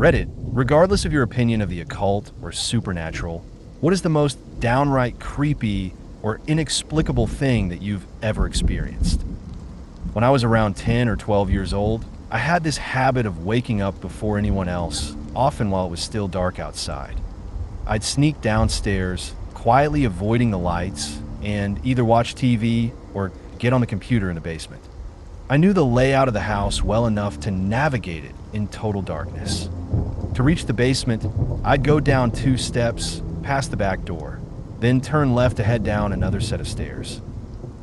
Reddit, regardless of your opinion of the occult or supernatural, what is the most downright creepy or inexplicable thing that you've ever experienced? When I was around 10 or 12 years old, I had this habit of waking up before anyone else, often while it was still dark outside. I'd sneak downstairs, quietly avoiding the lights, and either watch TV or get on the computer in the basement. I knew the layout of the house well enough to navigate it in total darkness. To reach the basement, I'd go down 2 steps, past the back door, then turn left to head down another set of stairs.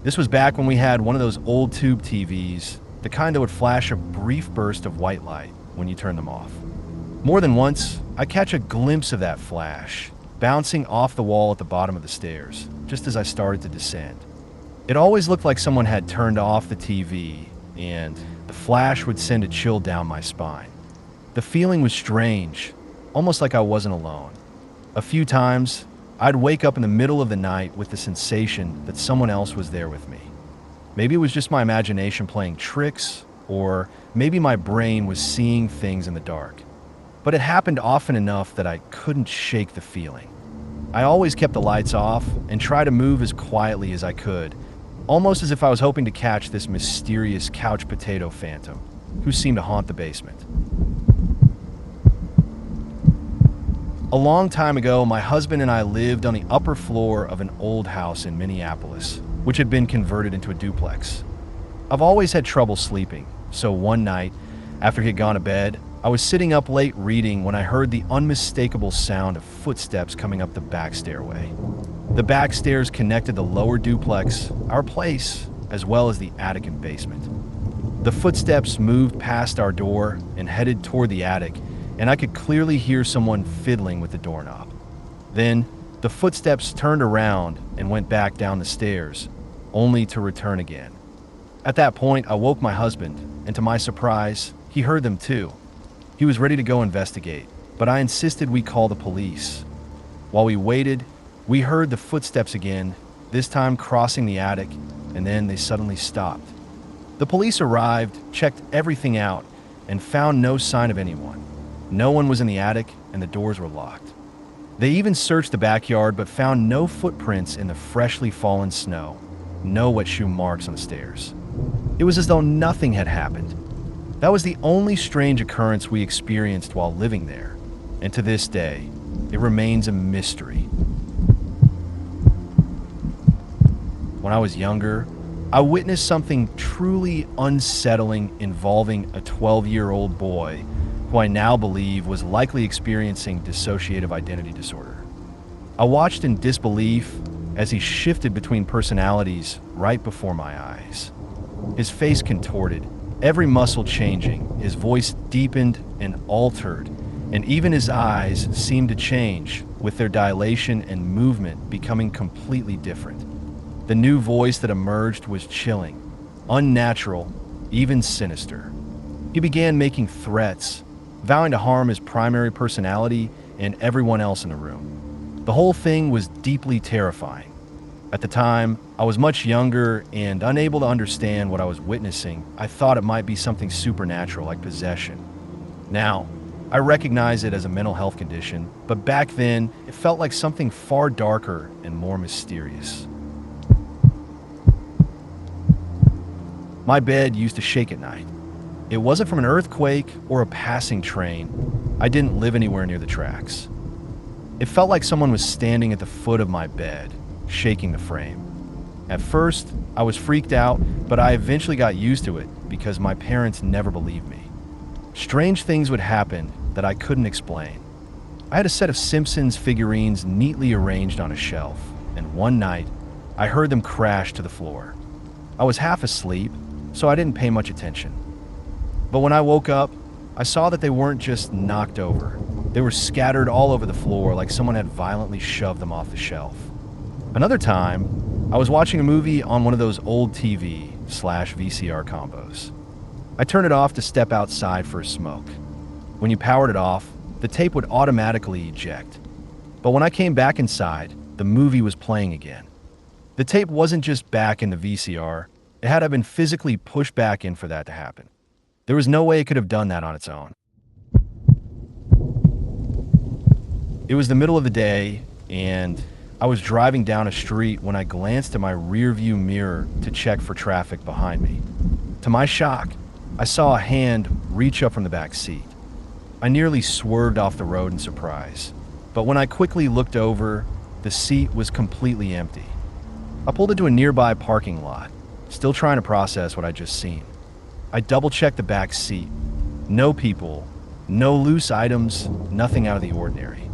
This was back when we had one of those old tube TVs, the kind that would flash a brief burst of white light when you turned them off. More than once, I'd catch a glimpse of that flash, bouncing off the wall at the bottom of the stairs, just as I started to descend. It always looked like someone had turned off the TV, and the flash would send a chill down my spine. The feeling was strange, almost like I wasn't alone. A few times, I'd wake up in the middle of the night with the sensation that someone else was there with me. Maybe it was just my imagination playing tricks, or maybe my brain was seeing things in the dark. But it happened often enough that I couldn't shake the feeling. I always kept the lights off and tried to move as quietly as I could, almost as if I was hoping to catch this mysterious couch potato phantom who seemed to haunt the basement. A long time ago, my husband and I lived on the upper floor of an old house in Minneapolis, which had been converted into a duplex. I've always had trouble sleeping, so one night, after he had gone to bed, I was sitting up late reading when I heard the unmistakable sound of footsteps coming up the back stairway. The back stairs connected the lower duplex, our place, as well as the attic and basement. The footsteps moved past our door and headed toward the attic, and I could clearly hear someone fiddling with the doorknob. Then, the footsteps turned around and went back down the stairs, only to return again. At that point, I woke my husband, and to my surprise, he heard them too. He was ready to go investigate, but I insisted we call the police. While we waited, we heard the footsteps again, this time crossing the attic, and then they suddenly stopped. The police arrived, checked everything out, and found no sign of anyone. No one was in the attic, and the doors were locked. They even searched the backyard, but found no footprints in the freshly fallen snow, no wet shoe marks on the stairs. It was as though nothing had happened. That was the only strange occurrence we experienced while living there, and to this day, it remains a mystery. When I was younger, I witnessed something truly unsettling involving a 12-year-old boy who I now believe was likely experiencing dissociative identity disorder. I watched in disbelief as he shifted between personalities right before my eyes. His face contorted, every muscle changing, his voice deepened and altered, and even his eyes seemed to change, with their dilation and movement becoming completely different. The new voice that emerged was chilling, unnatural, even sinister. He began making threats, vowing to harm his primary personality and everyone else in the room. The whole thing was deeply terrifying. At the time, I was much younger and unable to understand what I was witnessing. I thought it might be something supernatural like possession. Now, I recognize it as a mental health condition, but back then, it felt like something far darker and more mysterious. My bed used to shake at night. It wasn't from an earthquake or a passing train. I didn't live anywhere near the tracks. It felt like someone was standing at the foot of my bed, shaking the frame. At first, I was freaked out, but I eventually got used to it because my parents never believed me. Strange things would happen that I couldn't explain. I had a set of Simpsons figurines neatly arranged on a shelf, and one night, I heard them crash to the floor. I was half asleep, so I didn't pay much attention. But when I woke up, I saw that they weren't just knocked over. They were scattered all over the floor like someone had violently shoved them off the shelf. Another time, I was watching a movie on one of those old TV/VCR combos. I turned it off to step outside for a smoke. When you powered it off, the tape would automatically eject. But when I came back inside, the movie was playing again. The tape wasn't just back in the VCR, it had to have been physically pushed back in for that to happen. There was no way it could have done that on its own. It was the middle of the day, and I was driving down a street when I glanced at my rearview mirror to check for traffic behind me. To my shock, I saw a hand reach up from the back seat. I nearly swerved off the road in surprise, but when I quickly looked over, the seat was completely empty. I pulled into a nearby parking lot, still trying to process what I'd just seen. I double-checked the back seat. No people, no loose items, nothing out of the ordinary.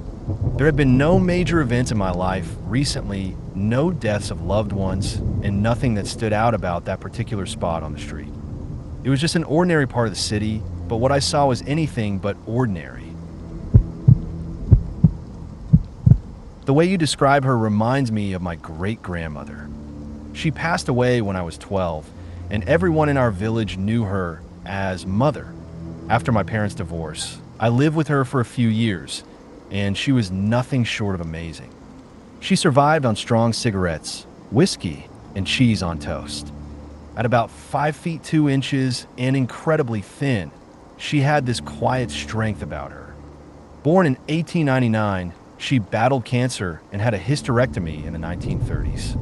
There had been no major events in my life recently, no deaths of loved ones, and nothing that stood out about that particular spot on the street. It was just an ordinary part of the city, but what I saw was anything but ordinary. The way you describe her reminds me of my great-grandmother. She passed away when I was 12, and everyone in our village knew her as Mother. After my parents' divorce, I lived with her for a few years, and she was nothing short of amazing. She survived on strong cigarettes, whiskey, and cheese on toast. At about 5 feet 2 inches and incredibly thin, she had this quiet strength about her. Born in 1899, she battled cancer and had a hysterectomy in the 1930s.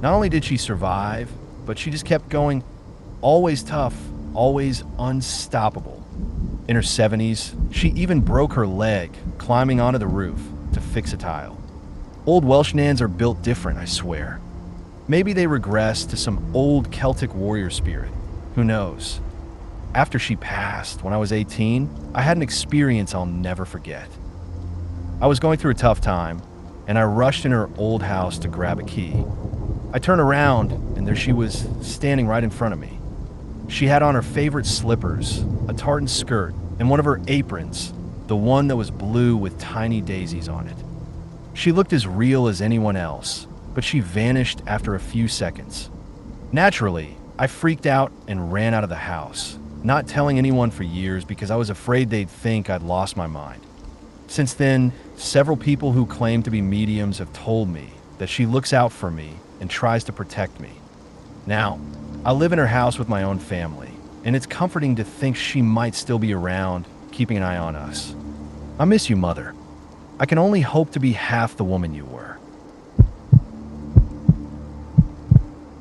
Not only did she survive, but she just kept going, always tough, always unstoppable. In her 70s, she even broke her leg climbing onto the roof to fix a tile. Old Welsh Nans are built different, I swear. Maybe they regress to some old Celtic warrior spirit. Who knows? After she passed, when I was 18, I had an experience I'll never forget. I was going through a tough time, and I rushed in her old house to grab a key. I turned around, and there she was, standing right in front of me. She had on her favorite slippers, a tartan skirt, and one of her aprons, the one that was blue with tiny daisies on it. She looked as real as anyone else, but she vanished after a few seconds. Naturally, I freaked out and ran out of the house, not telling anyone for years because I was afraid they'd think I'd lost my mind. Since then, several people who claim to be mediums have told me that she looks out for me and tries to protect me. Now, I live in her house with my own family, and it's comforting to think she might still be around, keeping an eye on us. I miss you, Mother. I can only hope to be half the woman you were.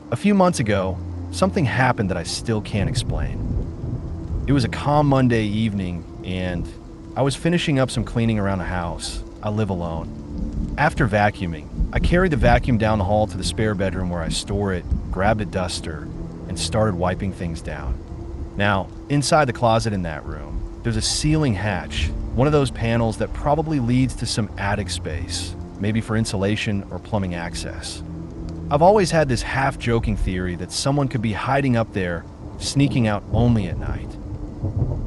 A few months ago, something happened that I still can't explain. It was a calm Monday evening, and I was finishing up some cleaning around the house. I live alone. After vacuuming, I carried the vacuum down the hall to the spare bedroom where I store it, grabbed a duster, and started wiping things down. Now, inside the closet in that room, there's a ceiling hatch, one of those panels that probably leads to some attic space, maybe for insulation or plumbing access. I've always had this half-joking theory that someone could be hiding up there, sneaking out only at night.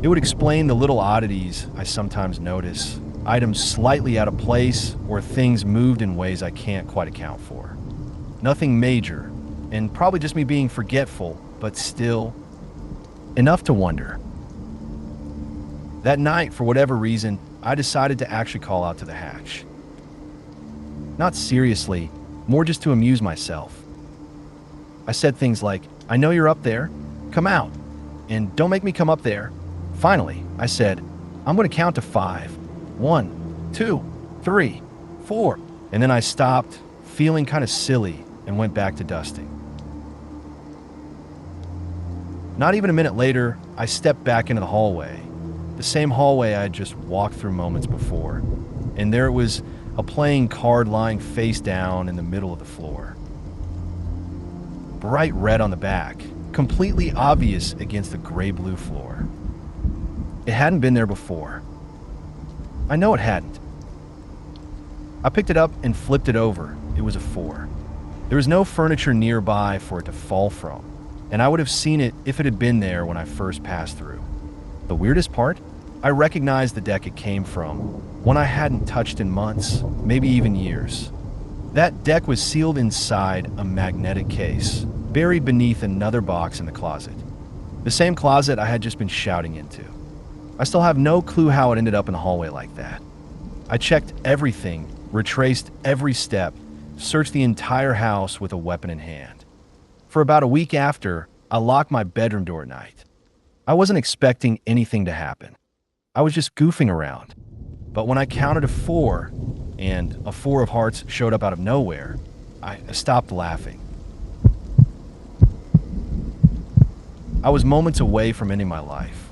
It would explain the little oddities I sometimes notice, items slightly out of place or things moved in ways I can't quite account for. Nothing major, and probably just me being forgetful, but still enough to wonder. That night, for whatever reason, I decided to actually call out to the hatch. Not seriously, more just to amuse myself. I said things like, "I know you're up there, come out, and don't make me come up there." Finally, I said, "I'm going to count to 5. 1, 2, 3, 4. And then I stopped, feeling kind of silly, and went back to dusting. Not even a minute later, I stepped back into the hallway, the same hallway I had just walked through moments before, and there it was, a playing card lying face down in the middle of the floor. Bright red on the back, completely obvious against the gray-blue floor. It hadn't been there before. I know it hadn't. I picked it up and flipped it over. It was a 4. There was no furniture nearby for it to fall from, and I would have seen it if it had been there when I first passed through. The weirdest part? I recognized the deck it came from, one I hadn't touched in months, maybe even years. That deck was sealed inside a magnetic case, buried beneath another box in the closet. The same closet I had just been shouting into. I still have no clue how it ended up in the hallway like that. I checked everything, retraced every step, searched the entire house with a weapon in hand. For about a week after, I locked my bedroom door at night. I wasn't expecting anything to happen. I was just goofing around. But when I counted to 4, and a four of hearts showed up out of nowhere, I stopped laughing. I was moments away from ending my life.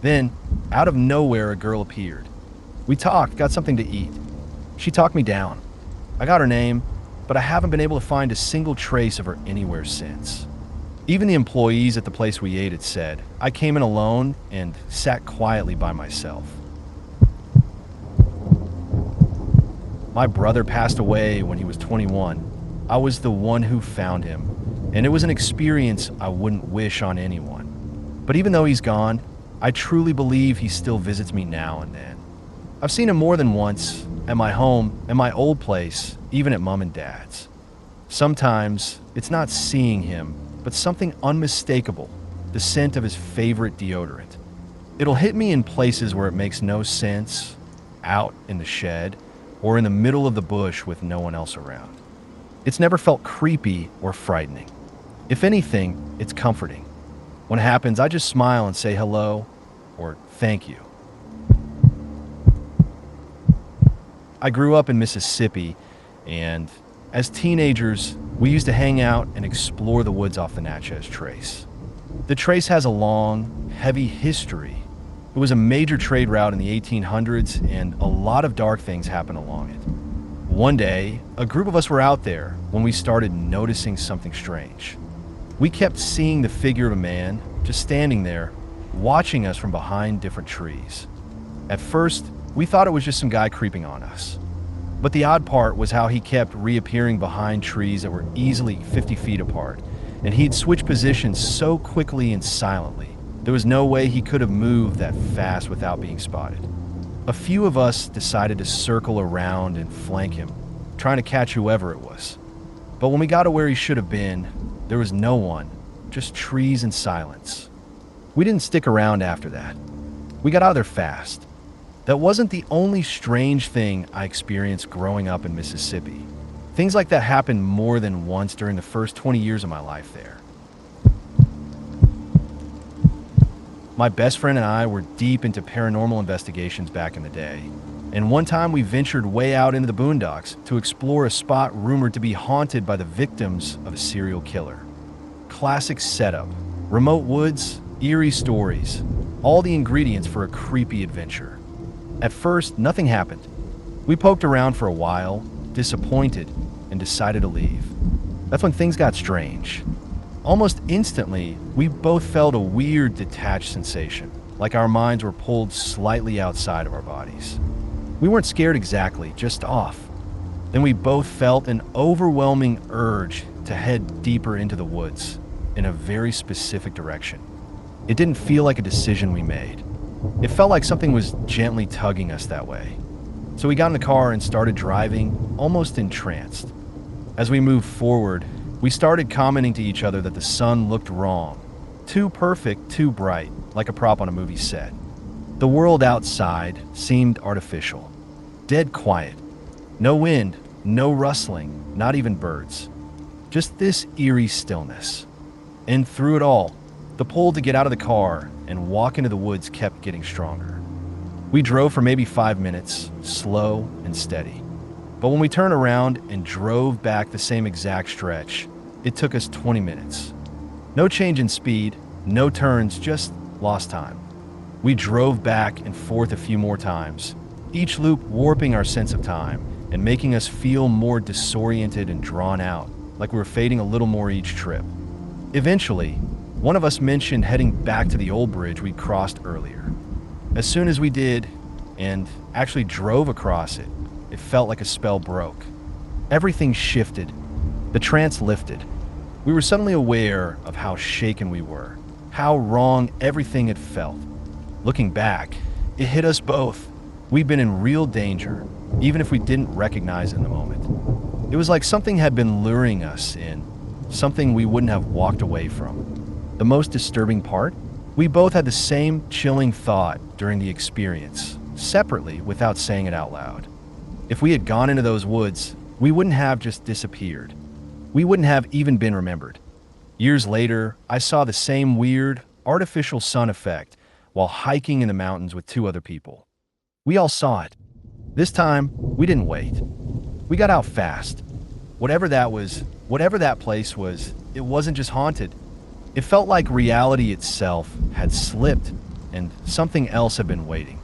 Then, out of nowhere, a girl appeared. We talked, got something to eat. She talked me down. I got her name, but I haven't been able to find a single trace of her anywhere since. Even the employees at the place we ate had said, I came in alone and sat quietly by myself. My brother passed away when he was 21. I was the one who found him, and it was an experience I wouldn't wish on anyone. But even though he's gone, I truly believe he still visits me now and then. I've seen him more than once, at my home, at my old place, even at Mom and Dad's. Sometimes it's not seeing him, but something unmistakable, the scent of his favorite deodorant. It'll hit me in places where it makes no sense, out in the shed, or in the middle of the bush with no one else around. It's never felt creepy or frightening. If anything, it's comforting. When it happens, I just smile and say hello or thank you. I grew up in Mississippi, and as teenagers, we used to hang out and explore the woods off the Natchez Trace. The trace has a long, heavy history. It was a major trade route in the 1800s, and a lot of dark things happened along it. One day, a group of us were out there when we started noticing something strange. We kept seeing the figure of a man just standing there, watching us from behind different trees. At first, we thought it was just some guy creeping on us. But the odd part was how he kept reappearing behind trees that were easily 50 feet apart, and he'd switch positions so quickly and silently. There was no way he could have moved that fast without being spotted. A few of us decided to circle around and flank him, trying to catch whoever it was. But when we got to where he should have been, there was no one, just trees and silence. We didn't stick around after that. We got out of there fast. That wasn't the only strange thing I experienced growing up in Mississippi. Things like that happened more than once during the first 20 years of my life there. My best friend and I were deep into paranormal investigations back in the day, and one time we ventured way out into the boondocks to explore a spot rumored to be haunted by the victims of a serial killer. Classic setup, remote woods, eerie stories, all the ingredients for a creepy adventure. At first, nothing happened. We poked around for a while, disappointed, and decided to leave. That's when things got strange. Almost instantly, we both felt a weird detached sensation, like our minds were pulled slightly outside of our bodies. We weren't scared exactly, just off. Then we both felt an overwhelming urge to head deeper into the woods, in a very specific direction. It didn't feel like a decision we made. It felt like something was gently tugging us that way. So we got in the car and started driving, almost entranced. As we moved forward, we started commenting to each other that the sun looked wrong. Too perfect, too bright, like a prop on a movie set. The world outside seemed artificial. Dead quiet. No wind, no rustling, not even birds. Just this eerie stillness. And through it all, the pull to get out of the car and walk into the woods kept getting stronger. We drove for maybe 5 minutes, slow and steady. But when we turned around and drove back the same exact stretch, it took us 20 minutes. No change in speed, no turns, just lost time. We drove back and forth a few more times, each loop warping our sense of time and making us feel more disoriented and drawn out, like we were fading a little more each trip. Eventually, one of us mentioned heading back to the old bridge we'd crossed earlier. As soon as we did, and actually drove across it, it felt like a spell broke. Everything shifted. The trance lifted. We were suddenly aware of how shaken we were, how wrong everything had felt. Looking back, it hit us both. We'd been in real danger, even if we didn't recognize it in the moment. It was like something had been luring us in, something we wouldn't have walked away from. The most disturbing part? We both had the same chilling thought during the experience, separately without saying it out loud. If we had gone into those woods, we wouldn't have just disappeared. We wouldn't have even been remembered. Years later, I saw the same weird, artificial sun effect while hiking in the mountains with 2 other people. We all saw it. This time, we didn't wait. We got out fast. Whatever that place was, it wasn't just haunted. It felt like reality itself had slipped and something else had been waiting.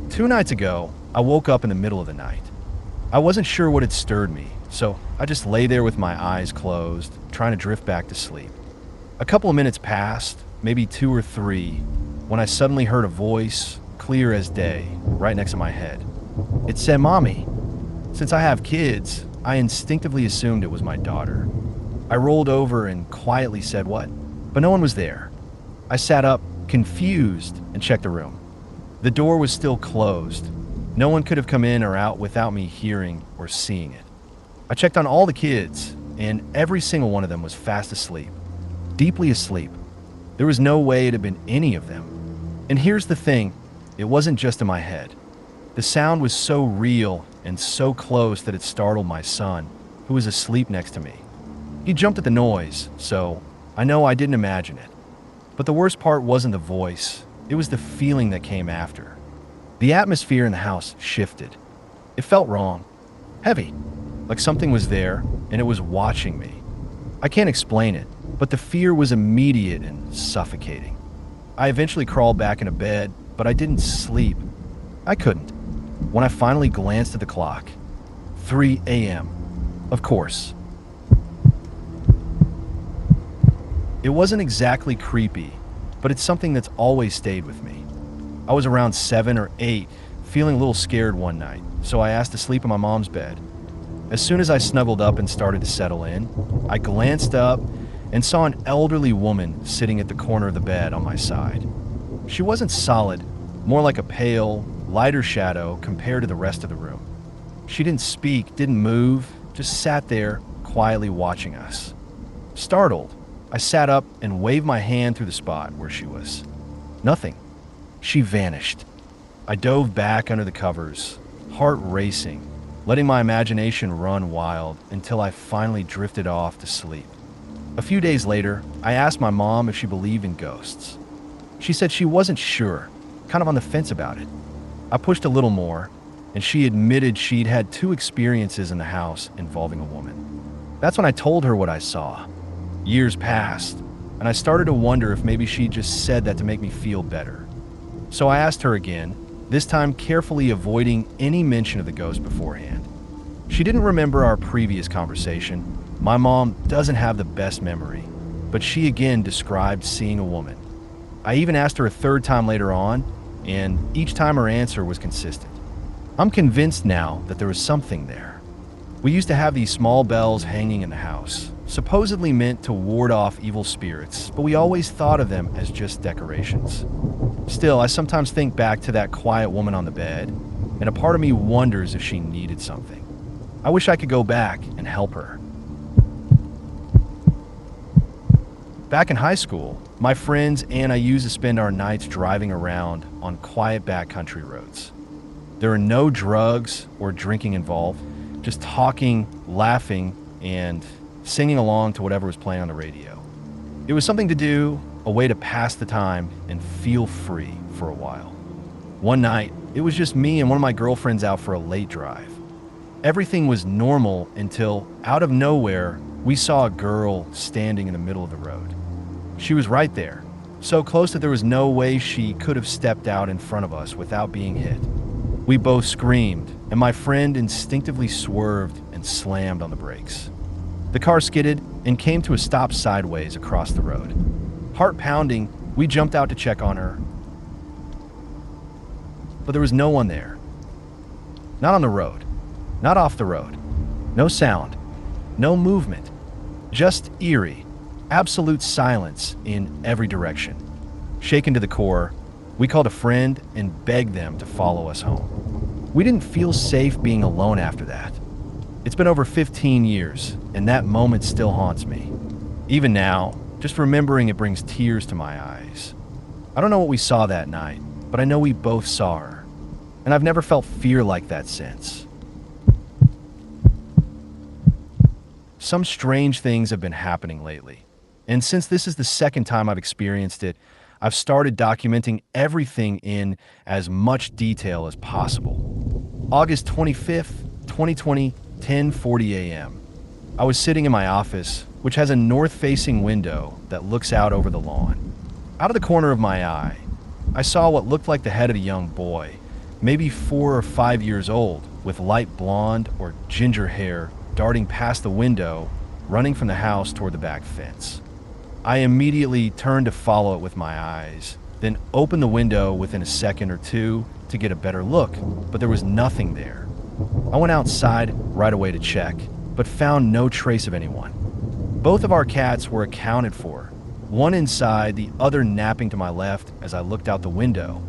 2 nights ago, I woke up in the middle of the night. I wasn't sure what had stirred me, so I just lay there with my eyes closed, trying to drift back to sleep. A couple of minutes passed, maybe 2 or 3, when I suddenly heard a voice, clear as day, right next to my head. It said, "Mommy." Since I have kids, I instinctively assumed it was my daughter. I rolled over and quietly said, "What?" But no one was there. I sat up, confused, and checked the room. The door was still closed. No one could have come in or out without me hearing or seeing it. I checked on all the kids, and every single one of them was fast asleep, deeply asleep. There was no way it had been any of them. And here's the thing, it wasn't just in my head. The sound was so real and so close that it startled my son, who was asleep next to me. He jumped at the noise, so I know I didn't imagine it. But the worst part wasn't the voice, it was the feeling that came after. The atmosphere in the house shifted. It felt wrong, heavy, like something was there and it was watching me. I can't explain it, but the fear was immediate and suffocating. I eventually crawled back into bed, but I didn't sleep. I couldn't. When I finally glanced at the clock, 3 a.m., of course. It wasn't exactly creepy, but it's something that's always stayed with me. I was around 7 or 8, feeling a little scared one night, so I asked to sleep in my mom's bed. As soon as I snuggled up and started to settle in, I glanced up and saw an elderly woman sitting at the corner of the bed on my side. She wasn't solid, more like a pale, lighter shadow compared to the rest of the room. She didn't speak, didn't move, just sat there, quietly watching us. Startled, I sat up and waved my hand through the spot where she was. Nothing. She vanished. I dove back under the covers, heart racing, letting my imagination run wild until I finally drifted off to sleep. A few days later, I asked my mom if she believed in ghosts. She said she wasn't sure, kind of on the fence about it. I pushed a little more, and she admitted she'd had 2 experiences in the house involving a woman. That's when I told her what I saw. Years passed, and I started to wonder if maybe she just said that to make me feel better. So I asked her again, this time carefully avoiding any mention of the ghost beforehand. She didn't remember our previous conversation. My mom doesn't have the best memory, but she again described seeing a woman. I even asked her a 3rd time later on, and each time her answer was consistent. I'm convinced now that there was something there. We used to have these small bells hanging in the house, supposedly meant to ward off evil spirits, but we always thought of them as just decorations. Still, I sometimes think back to that quiet woman on the bed, and a part of me wonders if she needed something. I wish I could go back and help her. Back in high school, my friends and I used to spend our nights driving around on quiet backcountry roads. There are no drugs or drinking involved, just talking, laughing, and singing along to whatever was playing on the radio. It was something to do, a way to pass the time and feel free for a while. One night, it was just me and one of my girlfriends out for a late drive. Everything was normal until, out of nowhere, we saw a girl standing in the middle of the road. She was right there, so close that there was no way she could have stepped out in front of us without being hit. We both screamed, and my friend instinctively swerved and slammed on the brakes. The car skidded and came to a stop sideways across the road. Heart pounding, we jumped out to check on her. But there was no one there. Not on the road. Not off the road. No sound. No movement. Just eerie, absolute silence in every direction. Shaken to the core, we called a friend and begged them to follow us home. We didn't feel safe being alone after that. It's been over 15 years, and that moment still haunts me. Even now, just remembering it brings tears to my eyes. I don't know what we saw that night, but I know we both saw her, and I've never felt fear like that since. Some strange things have been happening lately, and since this is the 2nd time I've experienced it, I've started documenting everything in as much detail as possible. August 25th, 2020, 10:40 a.m. I was sitting in my office, which has a north-facing window that looks out over the lawn. Out of the corner of my eye, I saw what looked like the head of a young boy, maybe 4 or 5 years old, with light blonde or ginger hair darting past the window, running from the house toward the back fence. I immediately turned to follow it with my eyes, then opened the window within a second or two to get a better look, but there was nothing there. I went outside right away to check, but found no trace of anyone. Both of our cats were accounted for, one inside, the other napping to my left as I looked out the window.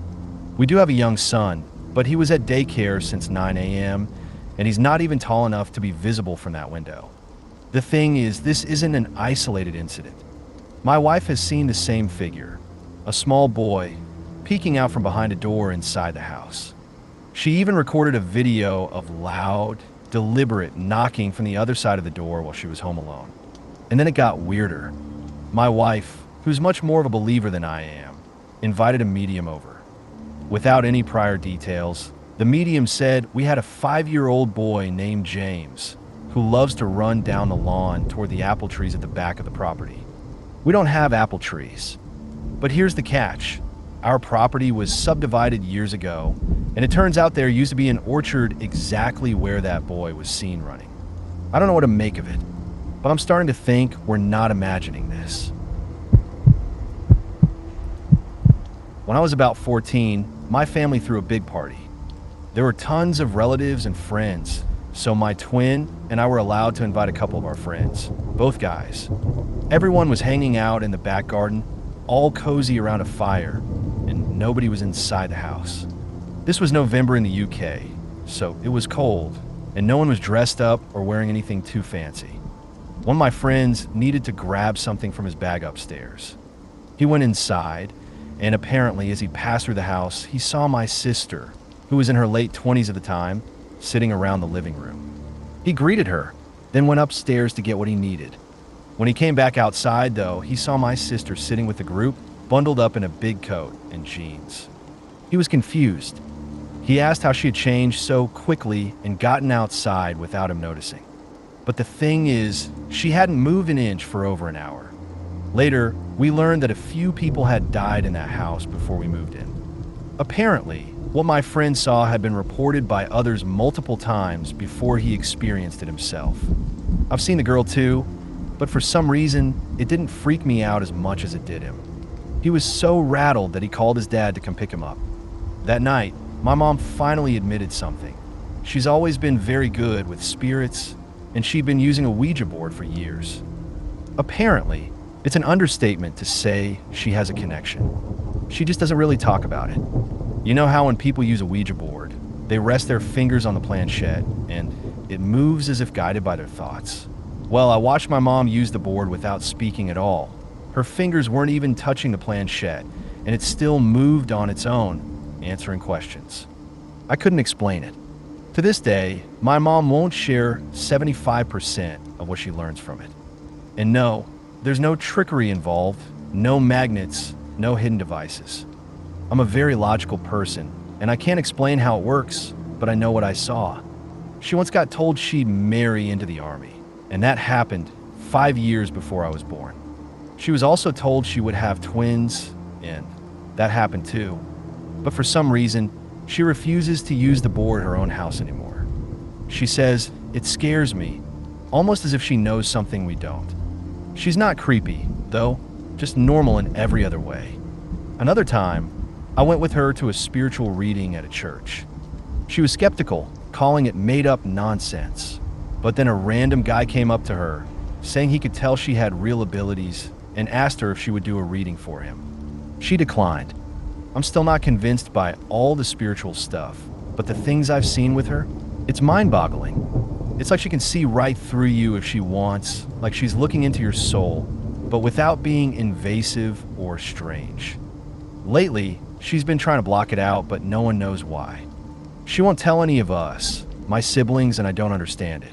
We do have a young son, but he was at daycare since 9 a.m., and he's not even tall enough to be visible from that window. The thing is, this isn't an isolated incident. My wife has seen the same figure, a small boy, peeking out from behind a door inside the house. She even recorded a video of loud, deliberate knocking from the other side of the door while she was home alone. And then it got weirder. My wife, who's much more of a believer than I am, invited a medium over. Without any prior details, the medium said we had a 5-year-old boy named James who loves to run down the lawn toward the apple trees at the back of the property. We don't have apple trees. But here's the catch. Our property was subdivided years ago, and it turns out there used to be an orchard exactly where that boy was seen running. I don't know what to make of it, but I'm starting to think we're not imagining this. When I was about 14, my family threw a big party. There were tons of relatives and friends, so my twin and I were allowed to invite a couple of our friends, both guys. Everyone was hanging out in the back garden, all cozy around a fire, and nobody was inside the house. This was November in the UK, so it was cold, and no one was dressed up or wearing anything too fancy. One of my friends needed to grab something from his bag upstairs. He went inside, and apparently as he passed through the house, he saw my sister, who was in her late 20s at the time, sitting around the living room. He greeted her, then went upstairs to get what he needed. When he came back outside, though, he saw my sister sitting with the group, bundled up in a big coat and jeans. He was confused. He asked how she had changed so quickly and gotten outside without him noticing. But the thing is, she hadn't moved an inch for over an hour. Later, we learned that a few people had died in that house before we moved in. Apparently, what my friend saw had been reported by others multiple times before he experienced it himself. I've seen the girl too, but for some reason, it didn't freak me out as much as it did him. He was so rattled that he called his dad to come pick him up. That night, my mom finally admitted something. She's always been very good with spirits, and she'd been using a Ouija board for years. Apparently, it's an understatement to say she has a connection. She just doesn't really talk about it. You know how when people use a Ouija board, they rest their fingers on the planchette, and it moves as if guided by their thoughts? Well, I watched my mom use the board without speaking at all. Her fingers weren't even touching the planchette, and it still moved on its own, answering questions. I couldn't explain it. To this day, my mom won't share 75% of what she learns from it. And no, there's no trickery involved, no magnets, no hidden devices. I'm a very logical person, and I can't explain how it works, but I know what I saw. She once got told she'd marry into the army, and that happened 5 years before I was born. She was also told she would have twins, and that happened too. But for some reason, she refuses to use the board at her own house anymore. She says, "It scares me," almost as if she knows something we don't. She's not creepy, though, just normal in every other way. Another time, I went with her to a spiritual reading at a church. She was skeptical, calling it made-up nonsense. But then a random guy came up to her, saying he could tell she had real abilities, and asked her if she would do a reading for him. She declined. I'm still not convinced by all the spiritual stuff, but the things I've seen with her, it's mind-boggling. It's like she can see right through you if she wants, like she's looking into your soul, but without being invasive or strange. Lately, she's been trying to block it out, but no one knows why. She won't tell any of us, my siblings, and I don't understand it.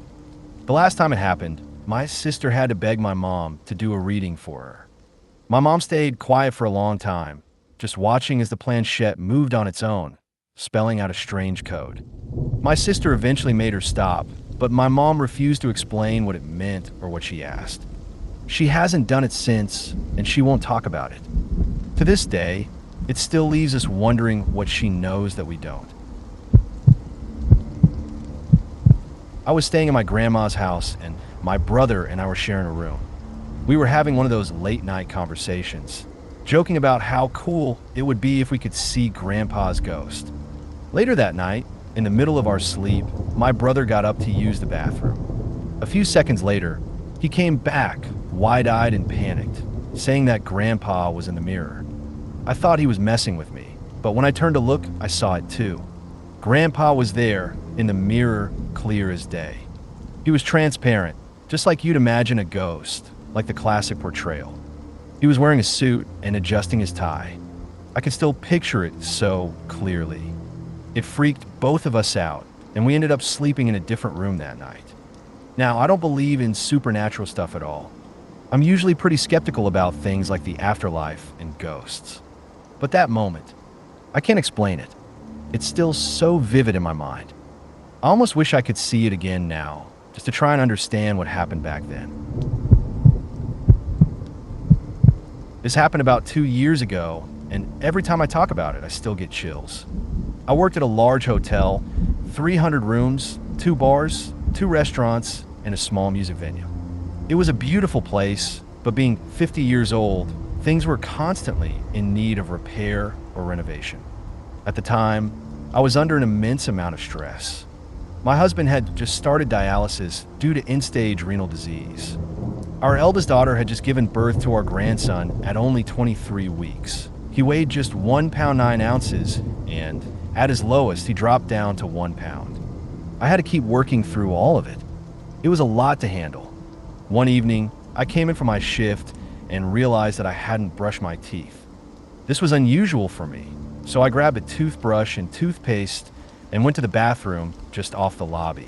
The last time it happened, my sister had to beg my mom to do a reading for her. My mom stayed quiet for a long time, just watching as the planchette moved on its own, spelling out a strange code. My sister eventually made her stop, but my mom refused to explain what it meant or what she asked. She hasn't done it since, and she won't talk about it. To this day, it still leaves us wondering what she knows that we don't. I was staying in my grandma's house, and my brother and I were sharing a room. We were having one of those late-night conversations, joking about how cool it would be if we could see Grandpa's ghost. Later that night, in the middle of our sleep, my brother got up to use the bathroom. A few seconds later, he came back, wide-eyed and panicked, saying that Grandpa was in the mirror. I thought he was messing with me, but when I turned to look, I saw it too. Grandpa was there, in the mirror, clear as day. He was transparent, just like you'd imagine a ghost, like the classic portrayal. He was wearing a suit and adjusting his tie. I could still picture it so clearly. It freaked both of us out, and we ended up sleeping in a different room that night. Now, I don't believe in supernatural stuff at all. I'm usually pretty skeptical about things like the afterlife and ghosts. But that moment, I can't explain it. It's still so vivid in my mind. I almost wish I could see it again now, just to try and understand what happened back then. This happened about 2 years ago, and every time I talk about it, I still get chills. I worked at a large hotel, 300 rooms, 2 bars, 2 restaurants, and a small music venue. It was a beautiful place, but being 50 years old, things were constantly in need of repair or renovation. At the time, I was under an immense amount of stress. My husband had just started dialysis due to end-stage renal disease. Our eldest daughter had just given birth to our grandson at only 23 weeks. He weighed just 1 pound 9 ounces, and at his lowest, he dropped down to 1 pound. I had to keep working through all of it. It was a lot to handle. One evening, I came in for my shift and realized that I hadn't brushed my teeth. This was unusual for me, so I grabbed a toothbrush and toothpaste and went to the bathroom just off the lobby.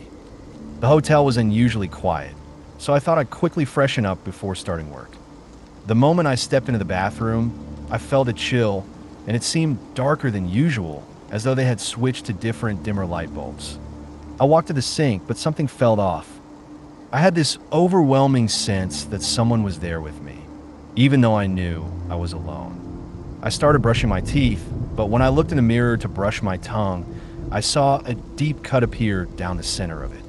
The hotel was unusually quiet, so I thought I'd quickly freshen up before starting work. The moment I stepped into the bathroom, I felt a chill, and it seemed darker than usual, as though they had switched to different dimmer light bulbs. I walked to the sink, but something felt off. I had this overwhelming sense that someone was there with me, even though I knew I was alone. I started brushing my teeth, but when I looked in the mirror to brush my tongue, I saw a deep cut appear down the center of it.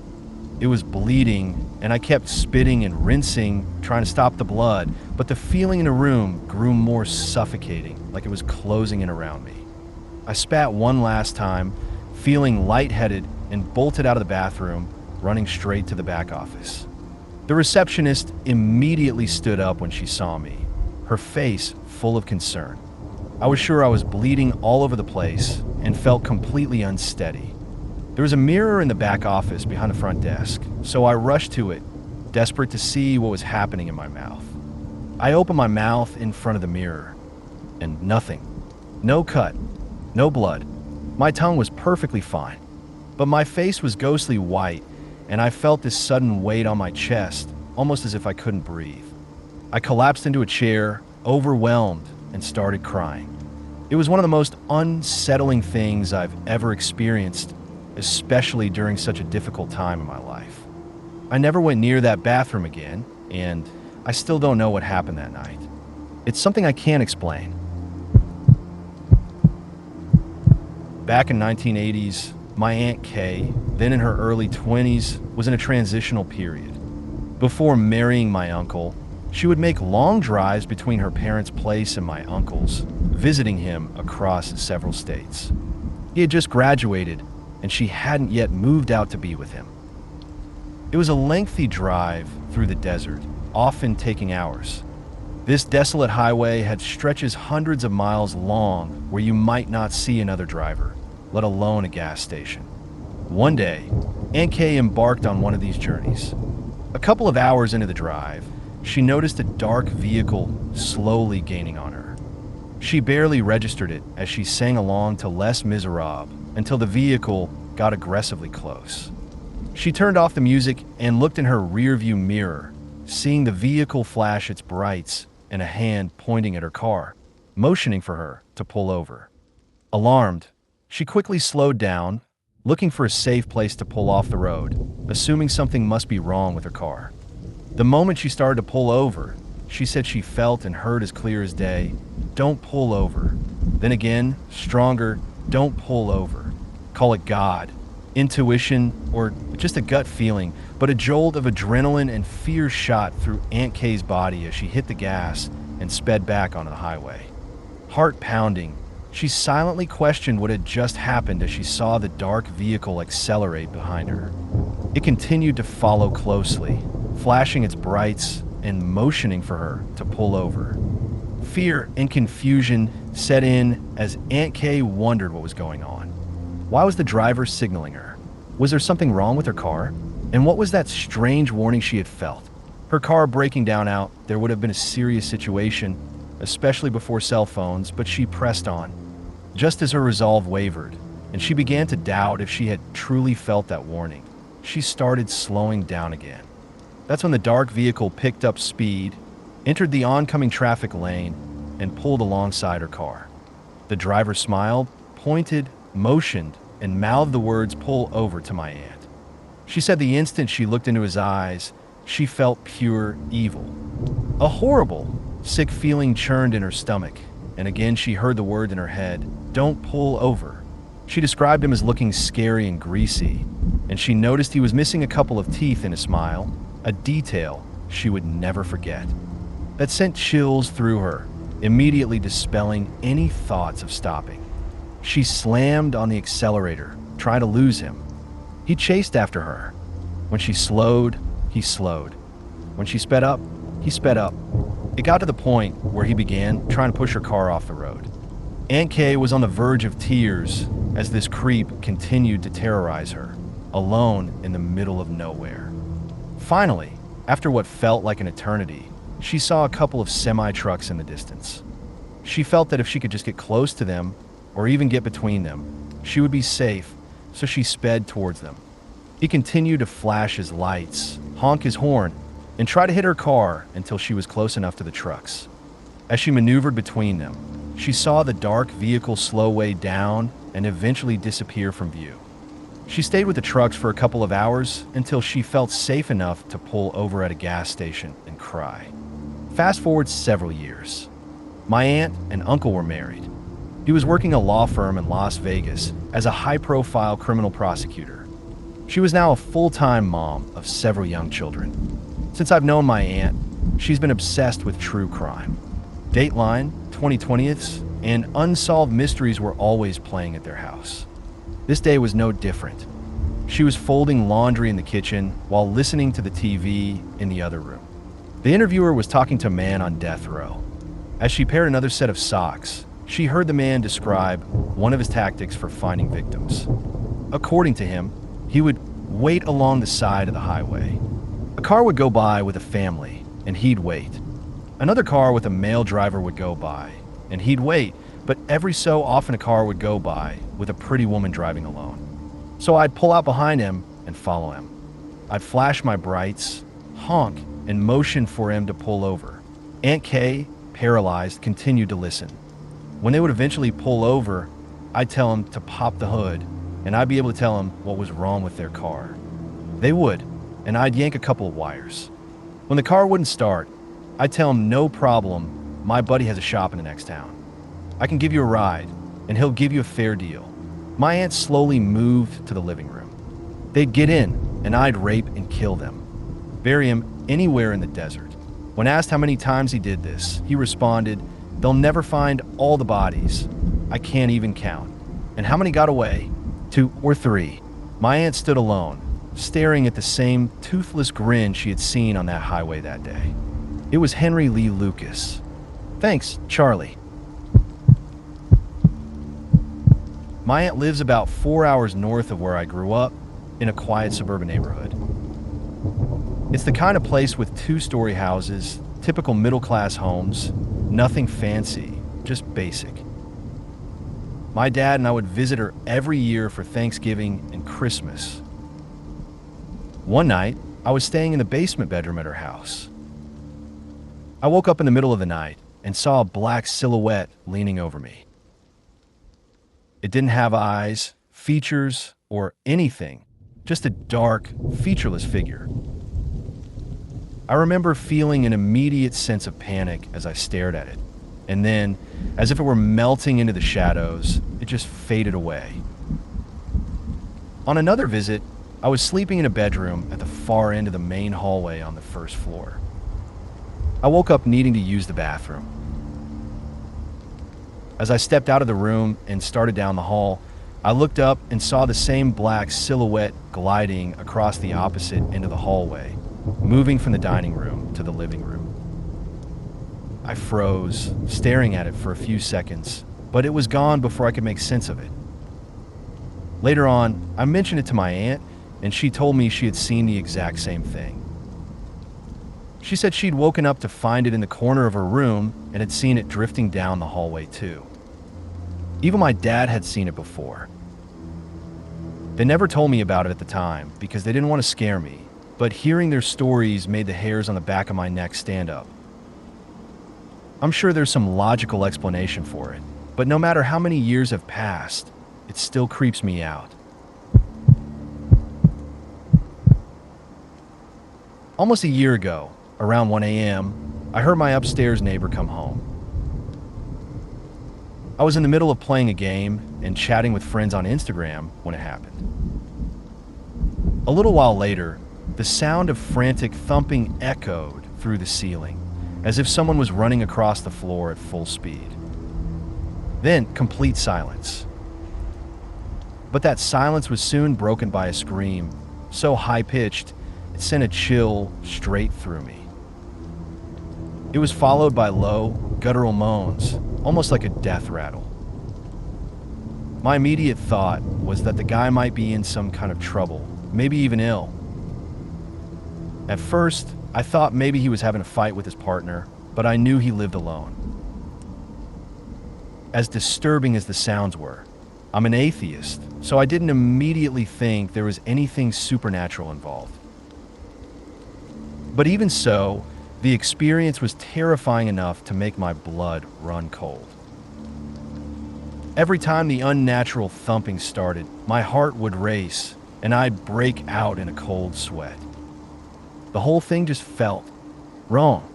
It was bleeding, and I kept spitting and rinsing, trying to stop the blood, but the feeling in the room grew more suffocating, like it was closing in around me. I spat one last time, feeling lightheaded, and bolted out of the bathroom, running straight to the back office. The receptionist immediately stood up when she saw me, her face full of concern. I was sure I was bleeding all over the place and felt completely unsteady. There was a mirror in the back office behind the front desk, so I rushed to it, desperate to see what was happening in my mouth. I opened my mouth in front of the mirror, and nothing. No cut, no blood. My tongue was perfectly fine, but my face was ghostly white, and I felt this sudden weight on my chest, almost as if I couldn't breathe. I collapsed into a chair, overwhelmed, and started crying. It was one of the most unsettling things I've ever experienced, especially during such a difficult time in my life. I never went near that bathroom again, and I still don't know what happened that night. It's something I can't explain. Back in 1980s, my Aunt Kay, then in her early 20s, was in a transitional period. Before marrying my uncle, she would make long drives between her parents' place and my uncle's, visiting him across several states. He had just graduated, and she hadn't yet moved out to be with him. It was a lengthy drive through the desert, often taking hours. This desolate highway had stretches hundreds of miles long where you might not see another driver, let alone a gas station. One day, Aunt Kay embarked on one of these journeys. A couple of hours into the drive, she noticed a dark vehicle slowly gaining on her. She barely registered it as she sang along to Les Miserables until the vehicle got aggressively close. She turned off the music and looked in her rearview mirror, seeing the vehicle flash its brights and a hand pointing at her car. motioning for her to pull over. Alarmed, she quickly slowed down, looking for a safe place to pull off the road, assuming something must be wrong with her car. The moment she started to pull over, she said she felt and heard as clear as day, "Don't pull over." Then again, stronger, "Don't pull over." Call it God, intuition, or just a gut feeling, but a jolt of adrenaline and fear shot through Aunt Kay's body as she hit the gas and sped back onto the highway. Heart pounding, she silently questioned what had just happened as she saw the dark vehicle accelerate behind her. It continued to follow closely, flashing its brights and motioning for her to pull over. Fear and confusion set in as Aunt Kay wondered what was going on. Why was the driver signaling her? Was there something wrong with her car? And what was that strange warning she had felt? Her car breaking down out there would have been a serious situation, especially before cell phones, but she pressed on. Just as her resolve wavered, and she began to doubt if she had truly felt that warning, she started slowing down again. That's when the dark vehicle picked up speed, entered the oncoming traffic lane, and pulled alongside her car. The driver smiled, pointed, motioned, and mouthed the words, "Pull over," to my aunt. She said the instant she looked into his eyes, she felt pure evil. A horrible, sick feeling churned in her stomach, and again she heard the word in her head, "Don't pull over." She described him as looking scary and greasy, and she noticed he was missing a couple of teeth in his smile, a detail she would never forget. That sent chills through her, immediately dispelling any thoughts of stopping. She slammed on the accelerator, trying to lose him. He chased after her. When she slowed, he slowed. When she sped up, he sped up. It got to the point where he began trying to push her car off the road. Aunt Kay was on the verge of tears as this creep continued to terrorize her, alone in the middle of nowhere. Finally, after what felt like an eternity, she saw a couple of semi-trucks in the distance. She felt that if she could just get close to them, or even get between them, she would be safe, so she sped towards them. He continued to flash his lights, honk his horn, and try to hit her car until she was close enough to the trucks. As she maneuvered between them, she saw the dark vehicle slow way down and eventually disappear from view. She stayed with the trucks for a couple of hours until she felt safe enough to pull over at a gas station and cry. Fast forward several years. My aunt and uncle were married. He was working a law firm in Las Vegas as a high-profile criminal prosecutor. She was now a full-time mom of several young children. Since I've known my aunt, she's been obsessed with true crime. Dateline, 2020ths, and unsolved mysteries were always playing at their house. This day was no different. She was folding laundry in the kitchen while listening to the TV in the other room. The interviewer was talking to a man on death row. As she paired another set of socks, she heard the man describe one of his tactics for finding victims. According to him, he would wait along the side of the highway. A car would go by with a family, and he'd wait. Another car with a male driver would go by, and he'd wait, but every so often a car would go by with a pretty woman driving alone. So I'd pull out behind him and follow him. I'd flash my brights, honk, and motion for him to pull over. Aunt Kay, paralyzed, continued to listen. When they would eventually pull over, I'd tell them to pop the hood, and I'd be able to tell them what was wrong with their car. They would, and I'd yank a couple of wires. When the car wouldn't start, I'd tell them, "No problem, my buddy has a shop in the next town. I can give you a ride, and he'll give you a fair deal." My aunt slowly moved to the living room. They'd get in, and I'd rape and kill them, bury him anywhere in the desert. When asked how many times he did this, he responded, "They'll never find all the bodies. I can't even count." And how many got away? 2 or 3. My aunt stood alone, staring at the same toothless grin she had seen on that highway that day. It was Henry Lee Lucas. Thanks, Charlie. My aunt lives about 4 hours north of where I grew up, in a quiet suburban neighborhood. It's the kind of place with 2-story houses, typical middle-class homes, nothing fancy, just basic. My dad and I would visit her every year for Thanksgiving and Christmas. One night, I was staying in the basement bedroom at her house. I woke up in the middle of the night, and saw a black silhouette leaning over me. It didn't have eyes, features, or anything, just a dark, featureless figure. I remember feeling an immediate sense of panic as I stared at it, and then, as if it were melting into the shadows, it just faded away. On another visit, I was sleeping in a bedroom at the far end of the main hallway on the first floor. I woke up needing to use the bathroom. As I stepped out of the room and started down the hall, I looked up and saw the same black silhouette gliding across the opposite end of the hallway, moving from the dining room to the living room. I froze, staring at it for a few seconds, but it was gone before I could make sense of it. Later on, I mentioned it to my aunt, and she told me she had seen the exact same thing. She said she'd woken up to find it in the corner of her room and had seen it drifting down the hallway too. Even my dad had seen it before. They never told me about it at the time because they didn't want to scare me, but hearing their stories made the hairs on the back of my neck stand up. I'm sure there's some logical explanation for it, but no matter how many years have passed, it still creeps me out. Almost a year ago, around 1 a.m., I heard my upstairs neighbor come home. I was in the middle of playing a game and chatting with friends on Instagram when it happened. A little while later, the sound of frantic thumping echoed through the ceiling, as if someone was running across the floor at full speed. Then, complete silence. But that silence was soon broken by a scream, so high-pitched, it sent a chill straight through me. It was followed by low, guttural moans, almost like a death rattle. My immediate thought was that the guy might be in some kind of trouble, maybe even ill. At first, I thought maybe he was having a fight with his partner, but I knew he lived alone. As disturbing as the sounds were, I'm an atheist, so I didn't immediately think there was anything supernatural involved. But even so, the experience was terrifying enough to make my blood run cold. Every time the unnatural thumping started, my heart would race, and I'd break out in a cold sweat. The whole thing just felt wrong.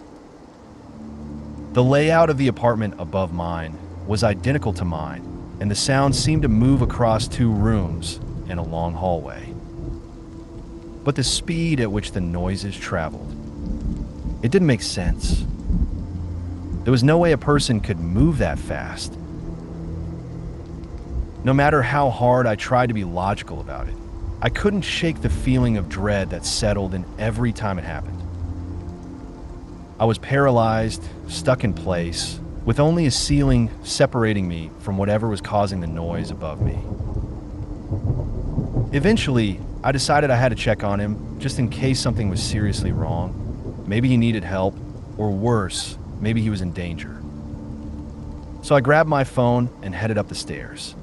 The layout of the apartment above mine was identical to mine, and the sound seemed to move across 2 rooms and a long hallway. But the speed at which the noises traveled, it didn't make sense. There was no way a person could move that fast. No matter how hard I tried to be logical about it, I couldn't shake the feeling of dread that settled in every time it happened. I was paralyzed, stuck in place, with only a ceiling separating me from whatever was causing the noise above me. Eventually, I decided I had to check on him, just in case something was seriously wrong. Maybe he needed help, or worse, maybe he was in danger. So I grabbed my phone and headed up the stairs.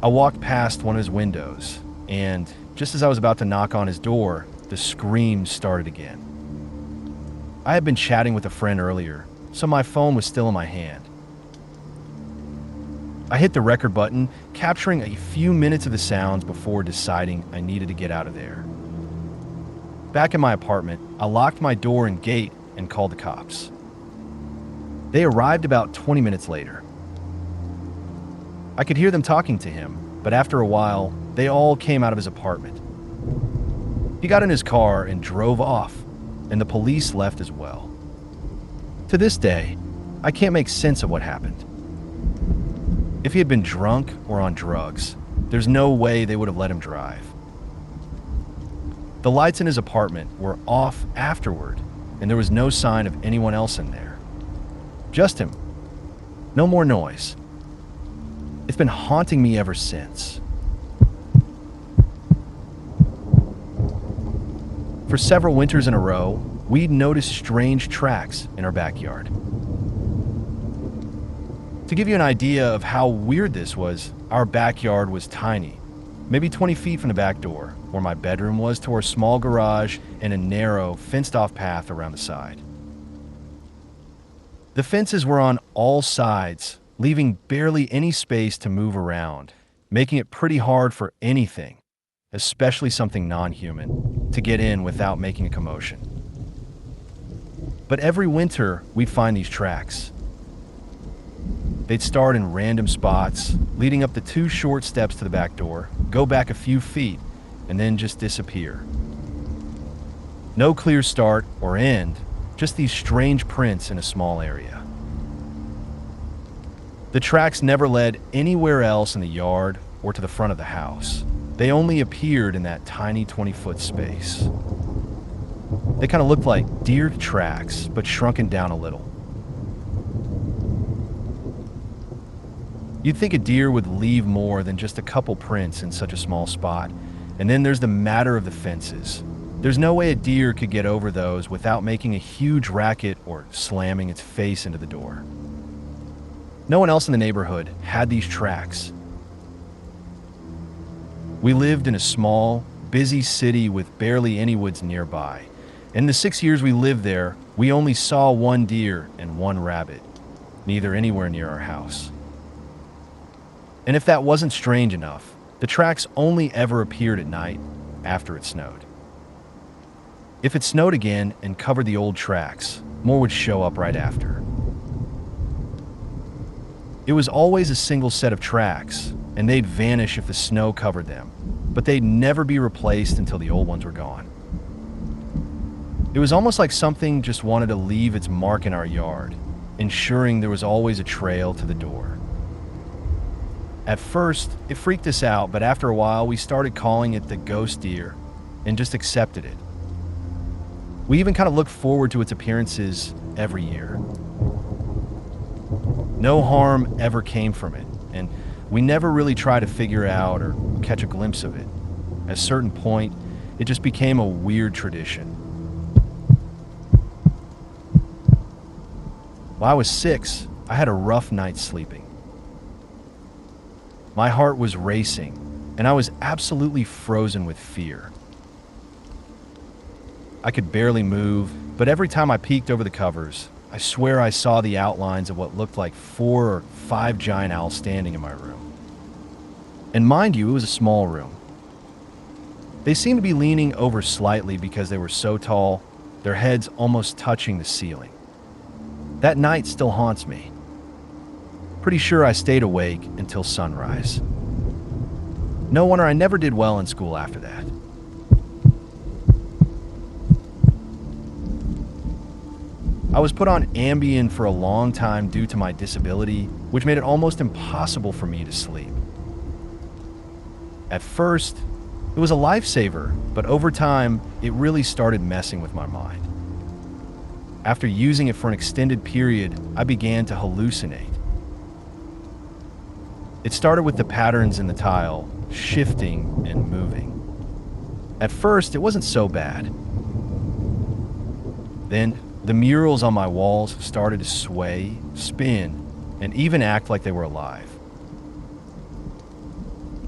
I walked past one of his windows, and just as I was about to knock on his door, the screams started again. I had been chatting with a friend earlier, so my phone was still in my hand. I hit the record button, capturing a few minutes of the sounds before deciding I needed to get out of there. Back in my apartment, I locked my door and gate and called the cops. They arrived about 20 minutes later. I could hear them talking to him, but after a while, they all came out of his apartment. He got in his car and drove off, and the police left as well. To this day, I can't make sense of what happened. If he had been drunk or on drugs, there's no way they would have let him drive. The lights in his apartment were off afterward, and there was no sign of anyone else in there. Just him. No more noise. It's been haunting me ever since. For several winters in a row, we'd noticed strange tracks in our backyard. To give you an idea of how weird this was, our backyard was tiny, maybe 20 feet from the back door, where my bedroom was, to our small garage and a narrow, fenced-off path around the side. The fences were on all sides, leaving barely any space to move around, making it pretty hard for anything, especially something non-human, to get in without making a commotion. But every winter, we'd find these tracks. They'd start in random spots, leading up the 2 short steps to the back door, go back a few feet, and then just disappear. No clear start or end, just these strange prints in a small area. The tracks never led anywhere else in the yard or to the front of the house. They only appeared in that tiny 20-foot space. They kind of looked like deer tracks, but shrunken down a little. You'd think a deer would leave more than just a couple prints in such a small spot. And then there's the matter of the fences. There's no way a deer could get over those without making a huge racket or slamming its face into the door. No one else in the neighborhood had these tracks. We lived in a small, busy city with barely any woods nearby. In the 6 years we lived there, we only saw 1 deer and 1 rabbit, neither anywhere near our house. And if that wasn't strange enough, the tracks only ever appeared at night after it snowed. If it snowed again and covered the old tracks, more would show up right after. It was always a single set of tracks, and they'd vanish if the snow covered them, but they'd never be replaced until the old ones were gone. It was almost like something just wanted to leave its mark in our yard, ensuring there was always a trail to the door. At first, it freaked us out, but after a while, we started calling it the ghost deer and just accepted it. We even kind of looked forward to its appearances every year. No harm ever came from it, and we never really tried to figure out or catch a glimpse of it. At a certain point, it just became a weird tradition. While I was 6, I had a rough night sleeping. My heart was racing, and I was absolutely frozen with fear. I could barely move, but every time I peeked over the covers, I swear I saw the outlines of what looked like 4 or 5 giant owls standing in my room. And mind you, it was a small room. They seemed to be leaning over slightly because they were so tall, their heads almost touching the ceiling. That night still haunts me. Pretty sure I stayed awake until sunrise. No wonder I never did well in school after that. I was put on Ambien for a long time due to my disability, which made it almost impossible for me to sleep. At first, it was a lifesaver, but over time, it really started messing with my mind. After using it for an extended period, I began to hallucinate. It started with the patterns in the tile, shifting and moving. At first, it wasn't so bad. Then, the murals on my walls started to sway, spin, and even act like they were alive.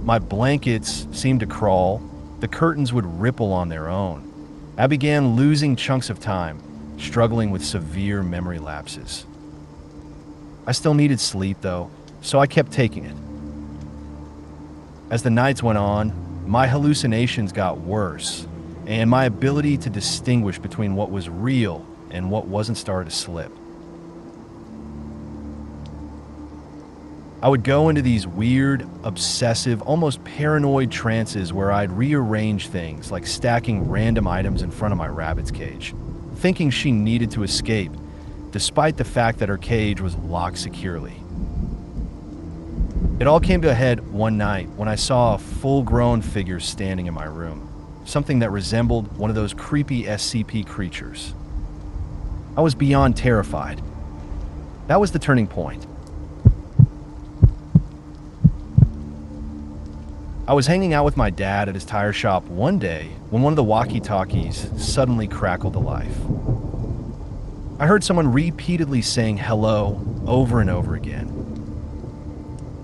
My blankets seemed to crawl, the curtains would ripple on their own. I began losing chunks of time, struggling with severe memory lapses. I still needed sleep though, so I kept taking it. As the nights went on, my hallucinations got worse, and my ability to distinguish between what was real and what wasn't started to slip. I would go into these weird, obsessive, almost paranoid trances where I'd rearrange things like stacking random items in front of my rabbit's cage, thinking she needed to escape, despite the fact that her cage was locked securely. It all came to a head one night when I saw a full-grown figure standing in my room, something that resembled one of those creepy SCP creatures. I was beyond terrified. That was the turning point. I was hanging out with my dad at his tire shop one day when one of the walkie-talkies suddenly crackled to life. I heard someone repeatedly saying hello over and over again.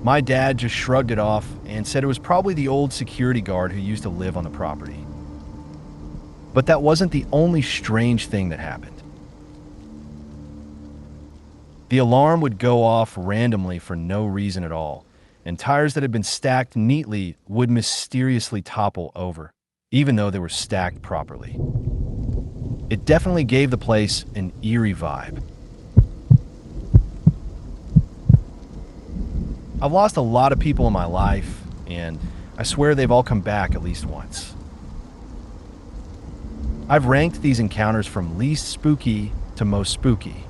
My dad just shrugged it off and said it was probably the old security guard who used to live on the property. But that wasn't the only strange thing that happened. The alarm would go off randomly for no reason at all, and tires that had been stacked neatly would mysteriously topple over, even though they were stacked properly. It definitely gave the place an eerie vibe. I've lost a lot of people in my life, and I swear they've all come back at least once. I've ranked these encounters from least spooky to most spooky.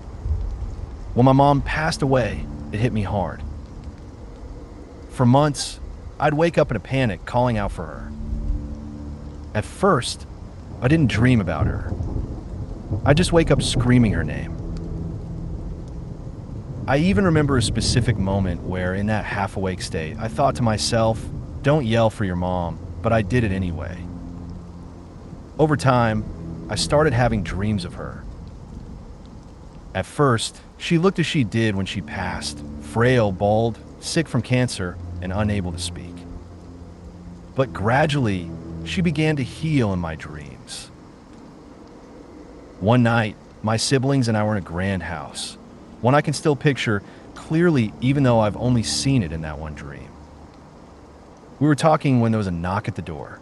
When my mom passed away, it hit me hard. For months, I'd wake up in a panic calling out for her. At first, I didn't dream about her. I'd just wake up screaming her name. I even remember a specific moment where, in that half-awake state, I thought to myself, "Don't yell for your mom," but I did it anyway. Over time, I started having dreams of her. At first, she looked as she did when she passed, frail, bald, sick from cancer, and unable to speak. But gradually, she began to heal in my dreams. One night, my siblings and I were in a grand house, one I can still picture clearly even though I've only seen it in that one dream. We were talking when there was a knock at the door.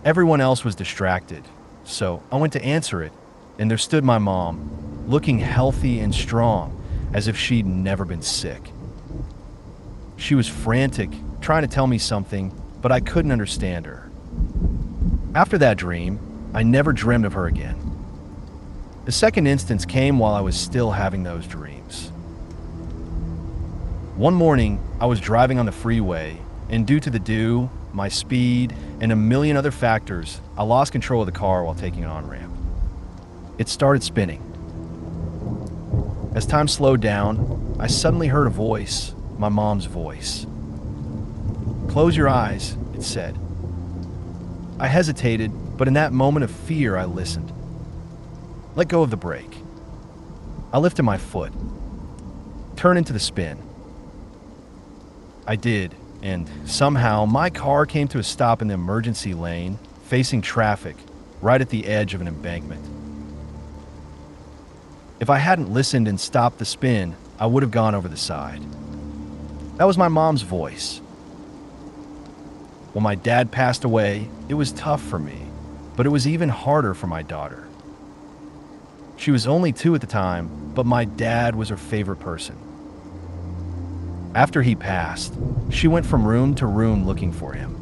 Everyone else was distracted, so I went to answer it, and there stood my mom, looking healthy and strong, as if she'd never been sick. She was frantic, trying to tell me something, but I couldn't understand her. After that dream, I never dreamed of her again. The second instance came while I was still having those dreams. One morning, I was driving on the freeway, and due to the dew, my speed, and a million other factors, I lost control of the car while taking an on-ramp. It started spinning. As time slowed down, I suddenly heard a voice, my mom's voice. "Close your eyes," it said. I hesitated, but in that moment of fear, I listened. Let go of the brake. I lifted my foot. Turn into the spin. I did, and somehow my car came to a stop in the emergency lane, facing traffic, right at the edge of an embankment. If I hadn't listened and stopped the spin, I would have gone over the side. That was my mom's voice. When my dad passed away, it was tough for me, but it was even harder for my daughter. She was only 2 at the time, but my dad was her favorite person. After he passed, she went from room to room looking for him.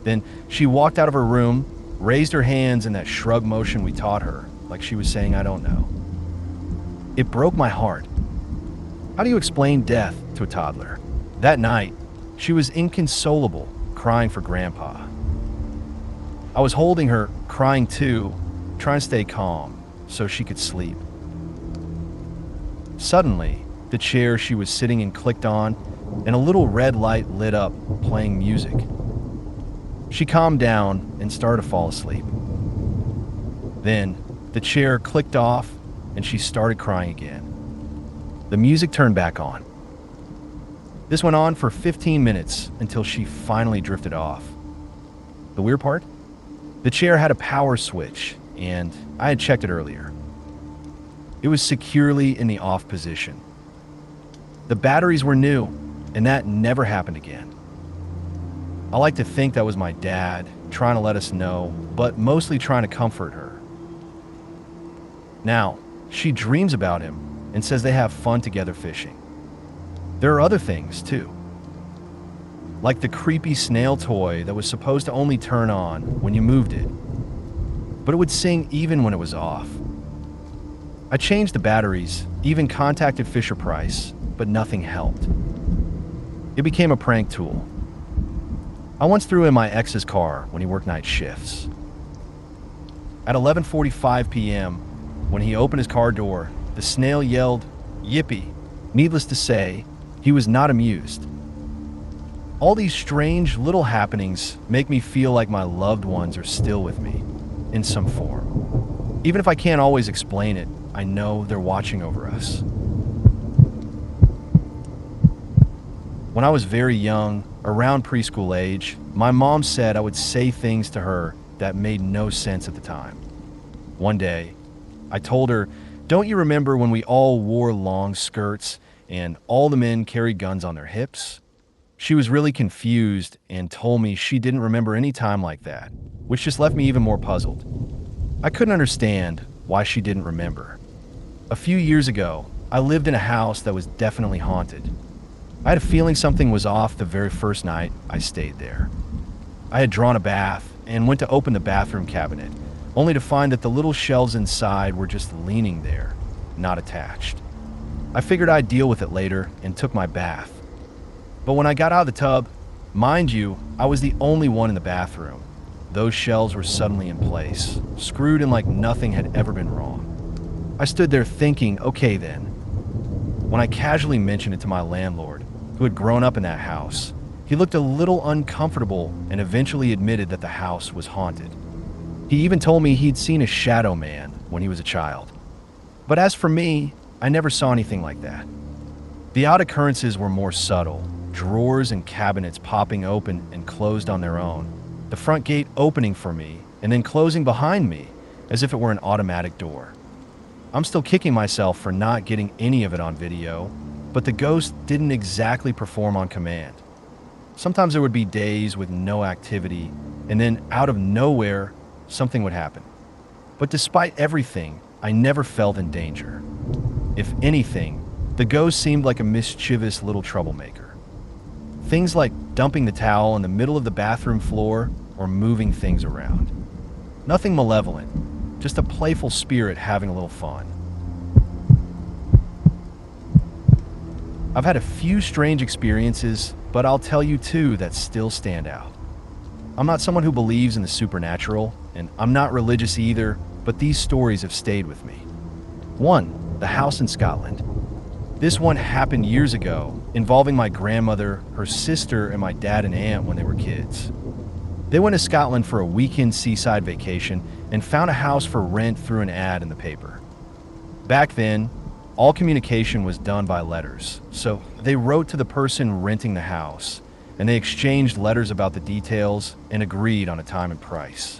Then she walked out of her room, raised her hands in that shrug motion we taught her, like she was saying, "I don't know." It broke my heart. How do you explain death to a toddler? That night, she was inconsolable, crying for Grandpa. I was holding her, crying too, trying to stay calm so she could sleep. Suddenly, the chair she was sitting in clicked on, and a little red light lit up, playing music. She calmed down and started to fall asleep. Then, the chair clicked off, and she started crying again. The music turned back on. This went on for 15 minutes until she finally drifted off. The weird part? The chair had a power switch, and I had checked it earlier. It was securely in the off position. The batteries were new, and that never happened again. I like to think that was my dad trying to let us know, but mostly trying to comfort her. Now, she dreams about him and says they have fun together fishing. There are other things, too. Like the creepy snail toy that was supposed to only turn on when you moved it, but it would sing even when it was off. I changed the batteries, even contacted Fisher-Price, but nothing helped. It became a prank tool. I once threw in my ex's car when he worked night shifts. At 11:45 p.m., when he opened his car door, the snail yelled, "Yippee!" Needless to say, he was not amused. All these strange little happenings make me feel like my loved ones are still with me, in some form. Even if I can't always explain it, I know they're watching over us. When I was very young, around preschool age, my mom said I would say things to her that made no sense at the time. One day, I told her Don't you remember when we all wore long skirts and all the men carried guns on their hips? She was really confused and told me she didn't remember any time like that, which just left me even more puzzled. I couldn't understand why she didn't remember. A few years ago, I lived in a house that was definitely haunted. I had a feeling something was off the very first night I stayed there. I had drawn a bath and went to open the bathroom cabinet, only to find that the little shelves inside were just leaning there, not attached. I figured I'd deal with it later and took my bath. But when I got out of the tub, mind you, I was the only one in the bathroom. Those shelves were suddenly in place, screwed in like nothing had ever been wrong. I stood there thinking, okay then. When I casually mentioned it to my landlord, who had grown up in that house, he looked a little uncomfortable and eventually admitted that the house was haunted. He even told me he'd seen a shadow man when he was a child. But as for me, I never saw anything like that. The odd occurrences were more subtle, drawers and cabinets popping open and closed on their own, the front gate opening for me and then closing behind me as if it were an automatic door. I'm still kicking myself for not getting any of it on video, but the ghost didn't exactly perform on command. Sometimes there would be days with no activity, and then out of nowhere, something would happen. But despite everything, I never felt in danger. If anything, the ghost seemed like a mischievous little troublemaker. Things like dumping the towel in the middle of the bathroom floor or moving things around. Nothing malevolent, just a playful spirit having a little fun. I've had a few strange experiences, but I'll tell you two that still stand out. I'm not someone who believes in the supernatural, and I'm not religious either, but these stories have stayed with me. 1. The house in Scotland. This one happened years ago, involving my grandmother, her sister, and my dad and aunt when they were kids. They went to Scotland for a weekend seaside vacation and found a house for rent through an ad in the paper. Back then, all communication was done by letters, so they wrote to the person renting the house, and they exchanged letters about the details and agreed on a time and price.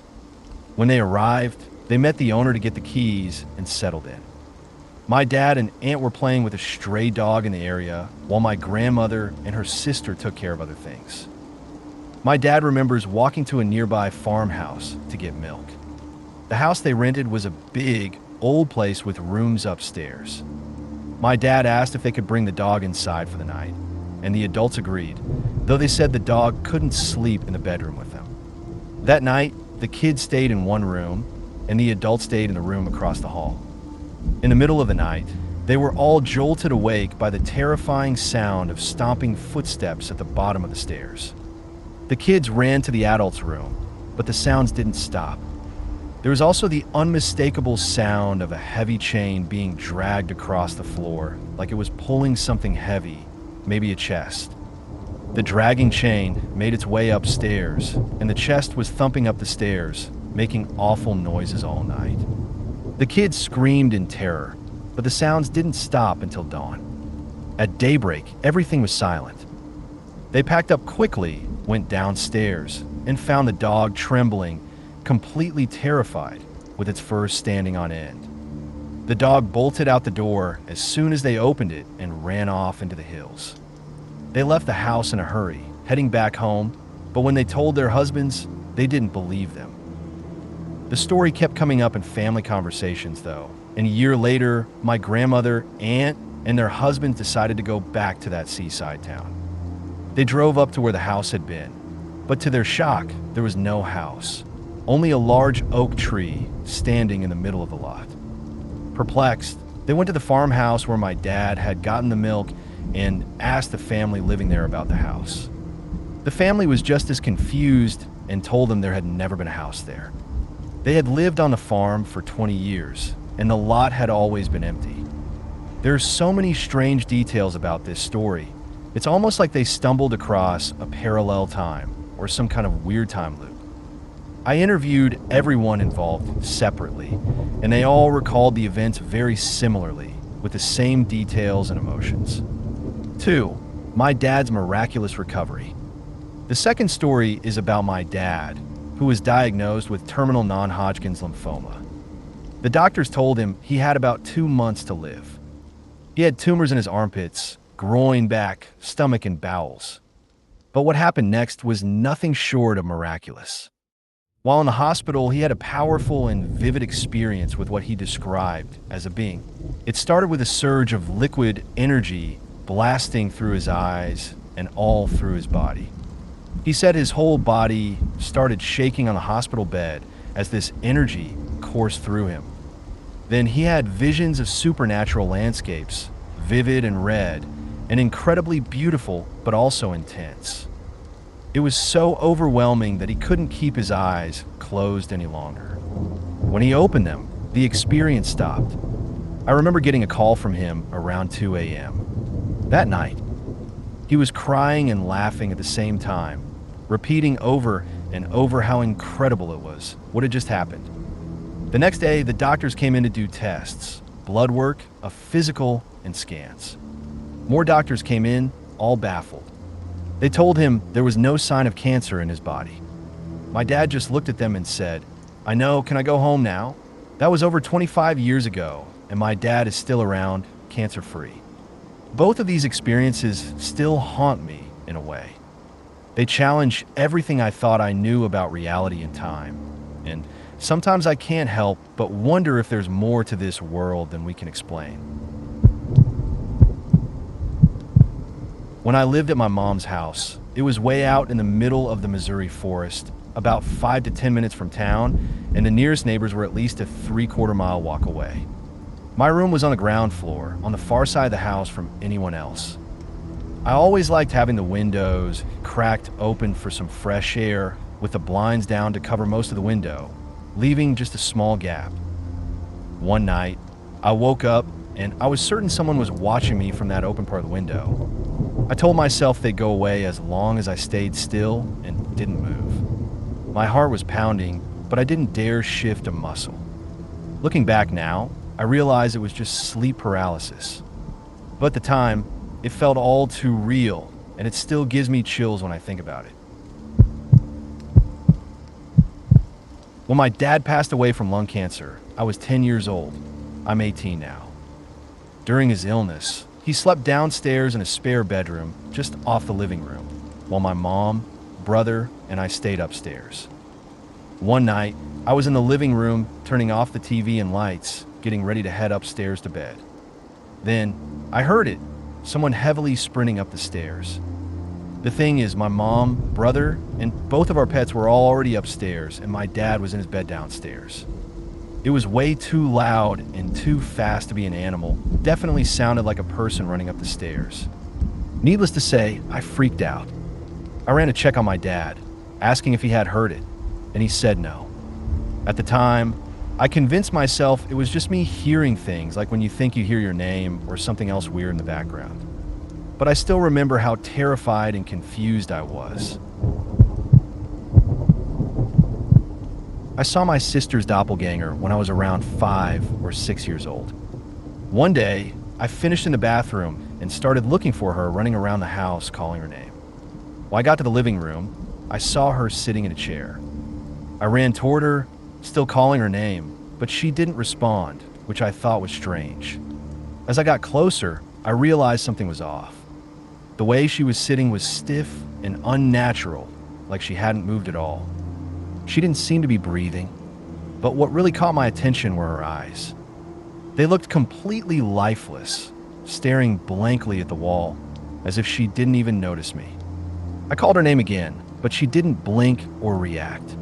When they arrived, they met the owner to get the keys and settled in. My dad and aunt were playing with a stray dog in the area, while my grandmother and her sister took care of other things. My dad remembers walking to a nearby farmhouse to get milk. The house they rented was a big, old place with rooms upstairs. My dad asked if they could bring the dog inside for the night, and the adults agreed, though they said the dog couldn't sleep in the bedroom with them. That night, the kids stayed in one room, and the adults stayed in the room across the hall. In the middle of the night, they were all jolted awake by the terrifying sound of stomping footsteps at the bottom of the stairs. The kids ran to the adults' room, but the sounds didn't stop. There was also the unmistakable sound of a heavy chain being dragged across the floor, like it was pulling something heavy, maybe a chest. The dragging chain made its way upstairs, and the chest was thumping up the stairs, making awful noises all night. The kids screamed in terror, but the sounds didn't stop until dawn. At daybreak, everything was silent. They packed up quickly, went downstairs, and found the dog trembling, completely terrified, with its fur standing on end. The dog bolted out the door as soon as they opened it and ran off into the hills. They left the house in a hurry, heading back home, but when they told their husbands, they didn't believe them. The story kept coming up in family conversations, though, and a year later, my grandmother, aunt, and their husbands decided to go back to that seaside town. They drove up to where the house had been, but to their shock, there was no house, only a large oak tree standing in the middle of the lot. Perplexed, they went to the farmhouse where my dad had gotten the milk and asked the family living there about the house. The family was just as confused and told them there had never been a house there. They had lived on the farm for 20 years, and the lot had always been empty. There are so many strange details about this story. It's almost like they stumbled across a parallel time or some kind of weird time loop. I interviewed everyone involved separately, and they all recalled the events very similarly, with the same details and emotions. 2. My dad's miraculous recovery. The second story is about my dad, who was diagnosed with terminal non-Hodgkin's lymphoma. The doctors told him he had about 2 months to live. He had tumors in his armpits, groin, back, stomach, and bowels. But what happened next was nothing short of miraculous. While in the hospital, he had a powerful and vivid experience with what he described as a being. It started with a surge of liquid energy blasting through his eyes and all through his body. He said his whole body started shaking on the hospital bed as this energy coursed through him. Then he had visions of supernatural landscapes, vivid and red, and incredibly beautiful, but also intense. It was so overwhelming that he couldn't keep his eyes closed any longer. When he opened them, the experience stopped. I remember getting a call from him around 2 a.m. That night, he was crying and laughing at the same time, repeating over and over how incredible it was, what had just happened. The next day, the doctors came in to do tests, blood work, a physical, and scans. More doctors came in, all baffled. They told him there was no sign of cancer in his body. My dad just looked at them and said, "I know, can I go home now?" That was over 25 years ago, and my dad is still around, cancer-free. Both of these experiences still haunt me in a way. They challenge everything I thought I knew about reality and time. And sometimes I can't help but wonder if there's more to this world than we can explain. When I lived at my mom's house, it was way out in the middle of the Missouri forest, about 5 to 10 minutes from town, and the nearest neighbors were at least a 3/4 mile walk away. My room was on the ground floor, on the far side of the house from anyone else. I always liked having the windows cracked open for some fresh air, with the blinds down to cover most of the window, leaving just a small gap. One night, I woke up and I was certain someone was watching me from that open part of the window. I told myself they'd go away as long as I stayed still and didn't move. My heart was pounding, but I didn't dare shift a muscle. Looking back now, I realize it was just sleep paralysis. But at the time, it felt all too real, and it still gives me chills when I think about it. When my dad passed away from lung cancer, I was 10 years old. I'm 18 now. During his illness, he slept downstairs in a spare bedroom just off the living room, while my mom, brother, and I stayed upstairs. One night, I was in the living room turning off the TV and lights, getting ready to head upstairs to bed. Then, I heard it, someone heavily sprinting up the stairs. The thing is, my mom, brother, and both of our pets were all already upstairs, and my dad was in his bed downstairs. It was way too loud and too fast to be an animal. Definitely sounded like a person running up the stairs. Needless to say, I freaked out. I ran to check on my dad, asking if he had heard it, and he said no. At the time, I convinced myself it was just me hearing things like when you think you hear your name or something else weird in the background. But I still remember how terrified and confused I was. I saw my sister's doppelganger when I was around 5 or 6 years old. One day, I finished in the bathroom and started looking for her running around the house calling her name. When I got to the living room, I saw her sitting in a chair. I ran toward her, still calling her name, but she didn't respond, which I thought was strange. As I got closer, I realized something was off. The way she was sitting was stiff and unnatural, like she hadn't moved at all. She didn't seem to be breathing, but what really caught my attention were her eyes. They looked completely lifeless, staring blankly at the wall, as if she didn't even notice me. I called her name again, but she didn't blink or react.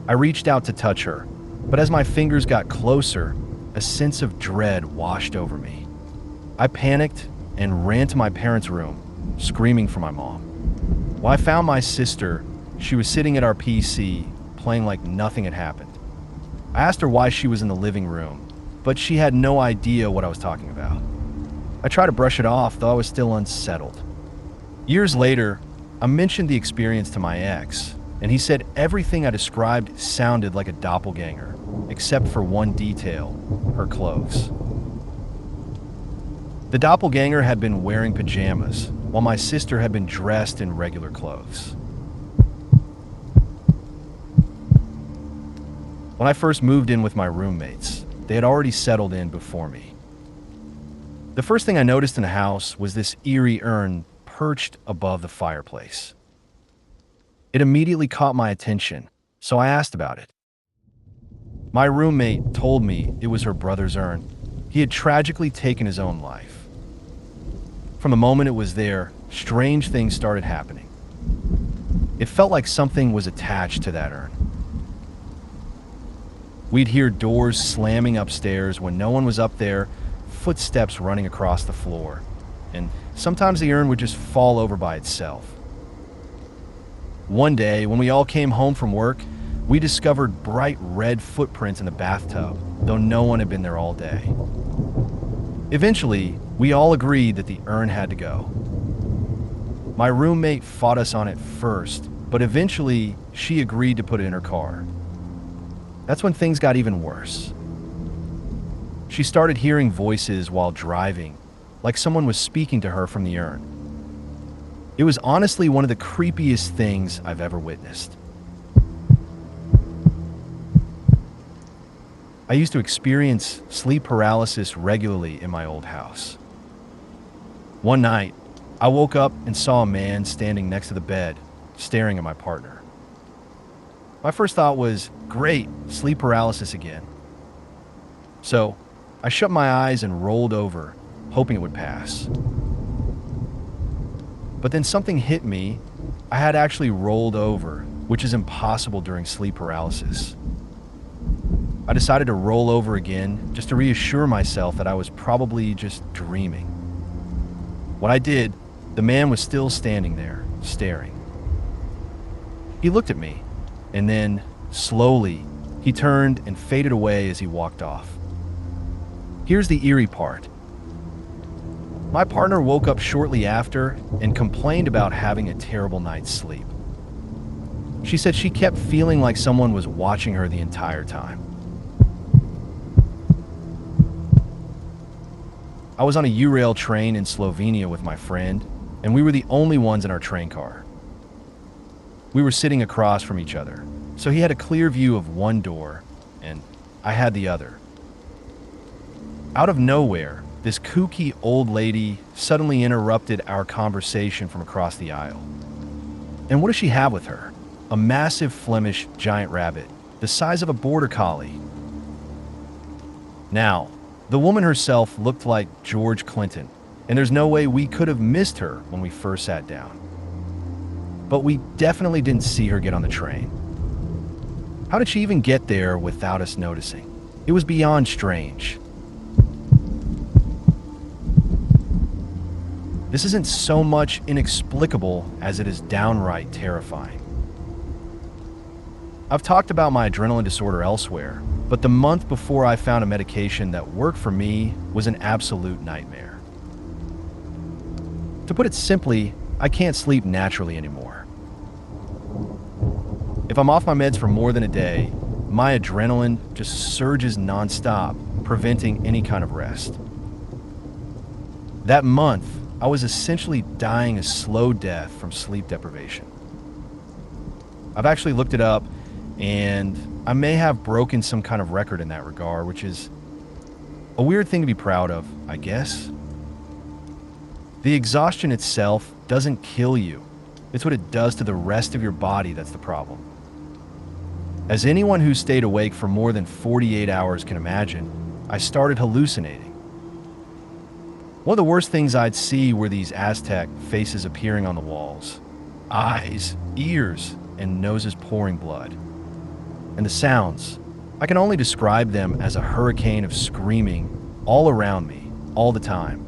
I reached out to touch her, but as my fingers got closer, a sense of dread washed over me. I panicked and ran to my parents' room, screaming for my mom. When I found my sister, she was sitting at our PC, playing like nothing had happened. I asked her why she was in the living room, but she had no idea what I was talking about. I tried to brush it off, though I was still unsettled. Years later, I mentioned the experience to my ex, and he said everything I described sounded like a doppelganger, except for one detail: her clothes. The doppelganger had been wearing pajamas, while my sister had been dressed in regular clothes. When I first moved in with my roommates, they had already settled in before me. The first thing I noticed in the house was this eerie urn perched above the fireplace. It immediately caught my attention, so I asked about it. My roommate told me it was her brother's urn. He had tragically taken his own life. From the moment it was there, strange things started happening. It felt like something was attached to that urn. We'd hear doors slamming upstairs when no one was up there, footsteps running across the floor, and sometimes the urn would just fall over by itself. One day, when we all came home from work, we discovered bright red footprints in the bathtub, though no one had been there all day. Eventually, we all agreed that the urn had to go. My roommate fought us on it first, but eventually she agreed to put it in her car. That's when things got even worse. She started hearing voices while driving, like someone was speaking to her from the urn. It was honestly one of the creepiest things I've ever witnessed. I used to experience sleep paralysis regularly in my old house. One night, I woke up and saw a man standing next to the bed, staring at my partner. My first thought was, great, sleep paralysis again. So, I shut my eyes and rolled over, hoping it would pass. But then something hit me. I had actually rolled over, which is impossible during sleep paralysis. I decided to roll over again just to reassure myself that I was probably just dreaming. When I did, the man was still standing there, staring. He looked at me, and then, slowly, he turned and faded away as he walked off. Here's the eerie part. My partner woke up shortly after and complained about having a terrible night's sleep. She said she kept feeling like someone was watching her the entire time. I was on a U-Rail train in Slovenia with my friend, and we were the only ones in our train car. We were sitting across from each other, so he had a clear view of one door, and I had the other. Out of nowhere, this kooky old lady suddenly interrupted our conversation from across the aisle. And what does she have with her? A massive Flemish giant rabbit, the size of a border collie. Now, the woman herself looked like George Clinton, and there's no way we could have missed her when we first sat down. But we definitely didn't see her get on the train. How did she even get there without us noticing? It was beyond strange. This isn't so much inexplicable as it is downright terrifying. I've talked about my adrenaline disorder elsewhere, but the month before I found a medication that worked for me was an absolute nightmare. To put it simply, I can't sleep naturally anymore. If I'm off my meds for more than a day, my adrenaline just surges nonstop, preventing any kind of rest. That month, I was essentially dying a slow death from sleep deprivation. I've actually looked it up, and I may have broken some kind of record in that regard, which is a weird thing to be proud of, I guess. The exhaustion itself doesn't kill you. It's what it does to the rest of your body that's the problem. As anyone who stayed awake for more than 48 hours can imagine, I started hallucinating. One of the worst things I'd see were these Aztec faces appearing on the walls. Eyes, ears, and noses pouring blood. And the sounds, I can only describe them as a hurricane of screaming all around me, all the time.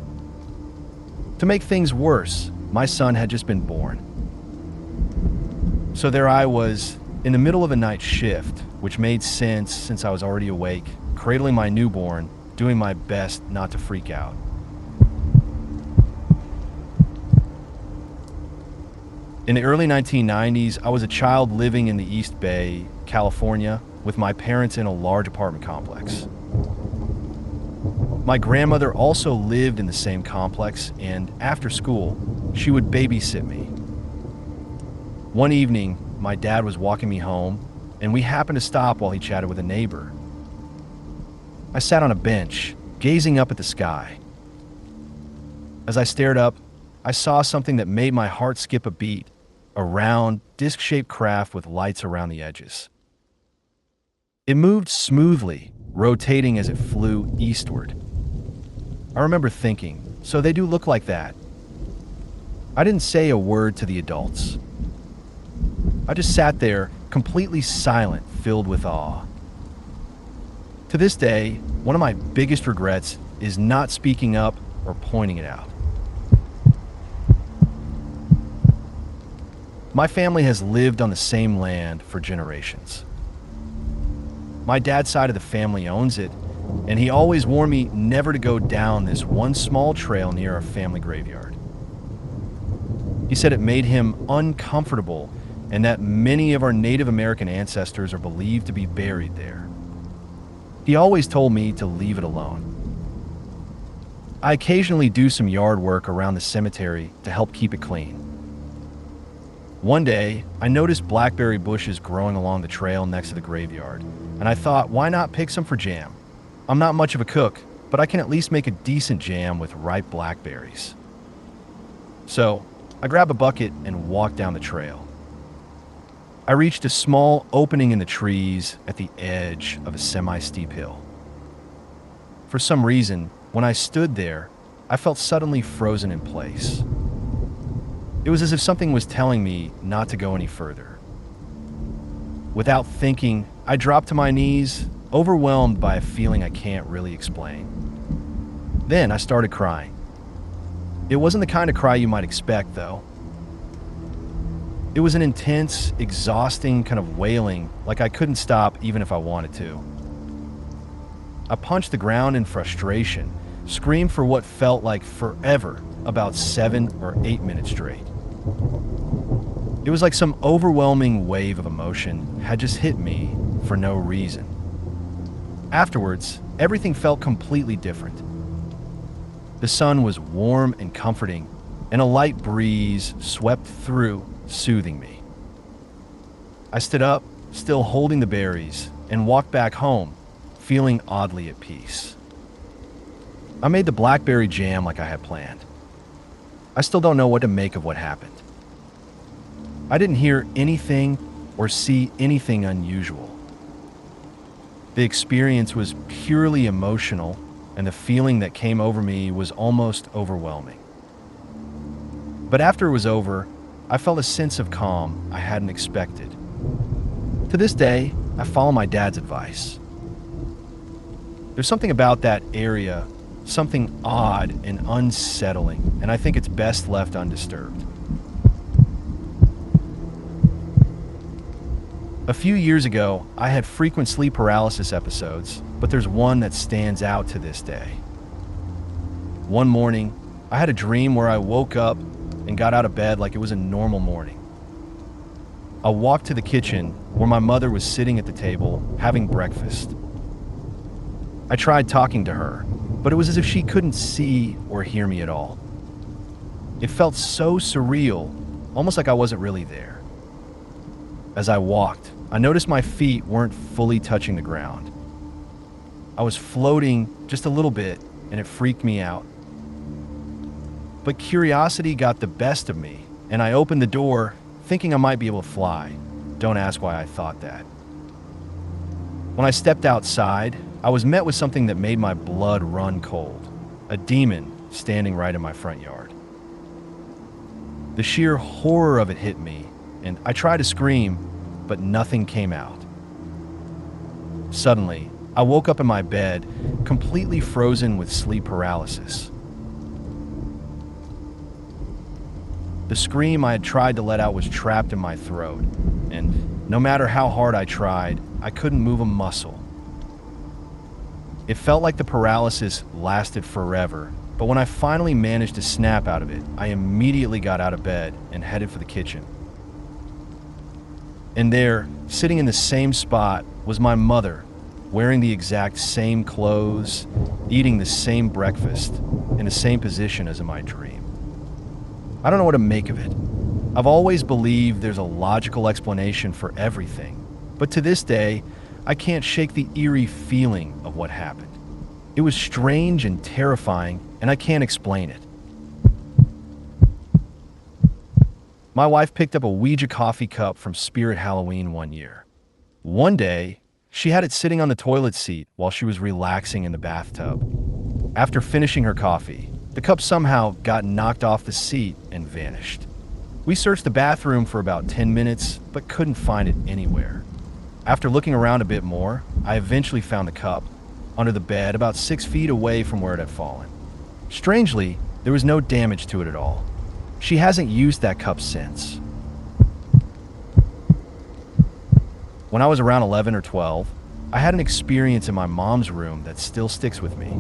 To make things worse, my son had just been born. So there I was, in the middle of a night shift, which made sense since I was already awake, cradling my newborn, doing my best not to freak out. In the early 1990s, I was a child living in the East Bay, California, with my parents in a large apartment complex. My grandmother also lived in the same complex, and after school, she would babysit me. One evening, my dad was walking me home, and we happened to stop while he chatted with a neighbor. I sat on a bench, gazing up at the sky. As I stared up, I saw something that made my heart skip a beat, a round, disc-shaped craft with lights around the edges. It moved smoothly, rotating as it flew eastward. I remember thinking, so they do look like that. I didn't say a word to the adults. I just sat there, completely silent, filled with awe. To this day, one of my biggest regrets is not speaking up or pointing it out. My family has lived on the same land for generations. My dad's side of the family owns it, and he always warned me never to go down this one small trail near our family graveyard. He said it made him uncomfortable and that many of our Native American ancestors are believed to be buried there. He always told me to leave it alone. I occasionally do some yard work around the cemetery to help keep it clean. One day, I noticed blackberry bushes growing along the trail next to the graveyard, and I thought, why not pick some for jam? I'm not much of a cook, but I can at least make a decent jam with ripe blackberries. So, I grabbed a bucket and walked down the trail. I reached a small opening in the trees at the edge of a semi-steep hill. For some reason, when I stood there, I felt suddenly frozen in place. It was as if something was telling me not to go any further. Without thinking, I dropped to my knees, overwhelmed by a feeling I can't really explain. Then I started crying. It wasn't the kind of cry you might expect, though. It was an intense, exhausting kind of wailing, like I couldn't stop even if I wanted to. I punched the ground in frustration, screamed for what felt like forever, about 7 or 8 minutes straight. It was like some overwhelming wave of emotion had just hit me for no reason. Afterwards, everything felt completely different. The sun was warm and comforting, and a light breeze swept through, soothing me. I stood up, still holding the berries, and walked back home, feeling oddly at peace. I made the blackberry jam like I had planned. I still don't know what to make of what happened. I didn't hear anything or see anything unusual. The experience was purely emotional, and the feeling that came over me was almost overwhelming. But after it was over, I felt a sense of calm I hadn't expected. To this day, I follow my dad's advice. There's something about that area, something odd and unsettling, and I think it's best left undisturbed. A few years ago, I had frequent sleep paralysis episodes, but there's one that stands out to this day. One morning, I had a dream where I woke up and got out of bed like it was a normal morning. I walked to the kitchen where my mother was sitting at the table having breakfast. I tried talking to her, but it was as if she couldn't see or hear me at all. It felt so surreal, almost like I wasn't really there. As I walked, I noticed my feet weren't fully touching the ground. I was floating just a little bit, and it freaked me out. But curiosity got the best of me, and I opened the door, thinking I might be able to fly. Don't ask why I thought that. When I stepped outside, I was met with something that made my blood run cold. A demon standing right in my front yard. The sheer horror of it hit me, and I tried to scream, but nothing came out. Suddenly, I woke up in my bed, completely frozen with sleep paralysis. The scream I had tried to let out was trapped in my throat, and no matter how hard I tried, I couldn't move a muscle. It felt like the paralysis lasted forever, but when I finally managed to snap out of it, I immediately got out of bed and headed for the kitchen. And there, sitting in the same spot, was my mother, wearing the exact same clothes, eating the same breakfast, in the same position as in my dream. I don't know what to make of it. I've always believed there's a logical explanation for everything, but to this day, I can't shake the eerie feeling of what happened. It was strange and terrifying, and I can't explain it. My wife picked up a Ouija coffee cup from Spirit Halloween one year. One day, she had it sitting on the toilet seat while she was relaxing in the bathtub. After finishing her coffee, the cup somehow got knocked off the seat and vanished. We searched the bathroom for about 10 minutes, but couldn't find it anywhere. After looking around a bit more, I eventually found the cup under the bed about 6 feet away from where it had fallen. Strangely, there was no damage to it at all. She hasn't used that cup since. When I was around 11 or 12, I had an experience in my mom's room that still sticks with me.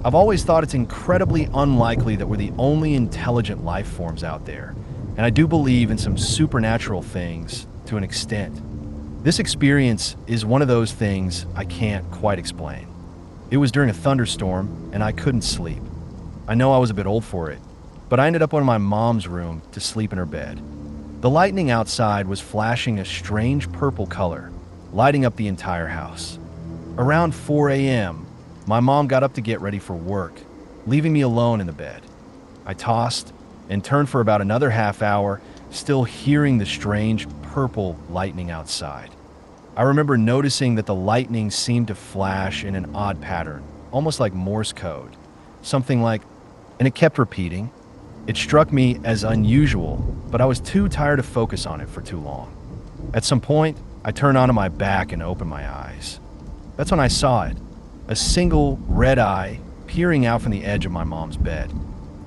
I've always thought it's incredibly unlikely that we're the only intelligent life forms out there, and I do believe in some supernatural things to an extent. This experience is one of those things I can't quite explain. It was during a thunderstorm, and I couldn't sleep. I know I was a bit old for it, but I ended up in my mom's room to sleep in her bed. The lightning outside was flashing a strange purple color, lighting up the entire house. Around 4 a.m., my mom got up to get ready for work, leaving me alone in the bed. I tossed and turned for about another half hour, still hearing the strange purple lightning outside. I remember noticing that the lightning seemed to flash in an odd pattern, almost like Morse code. Something like, and it kept repeating. It struck me as unusual, but I was too tired to focus on it for too long. At some point, I turned onto my back and opened my eyes. That's when I saw it, a single red eye peering out from the edge of my mom's bed.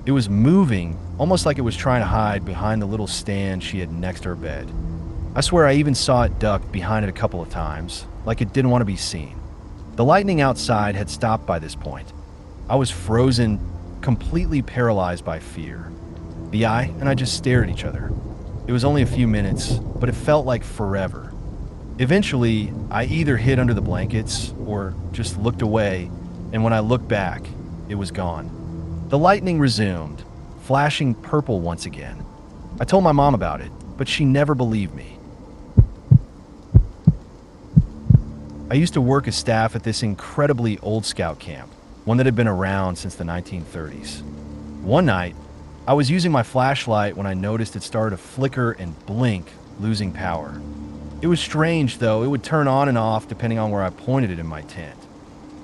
It was moving, almost like it was trying to hide behind the little stand she had next to her bed. I swear I even saw it duck behind it a couple of times, like it didn't want to be seen. The lightning outside had stopped by this point. I was frozen, completely paralyzed by fear. The eye and I just stared at each other. It was only a few minutes, but it felt like forever. Eventually, I either hid under the blankets or just looked away, and when I looked back, it was gone. The lightning resumed, flashing purple once again. I told my mom about it, but she never believed me. I used to work as staff at this incredibly old scout camp, one that had been around since the 1930s. One night, I was using my flashlight when I noticed it started to flicker and blink, losing power. It was strange, though. It would turn on and off depending on where I pointed it in my tent.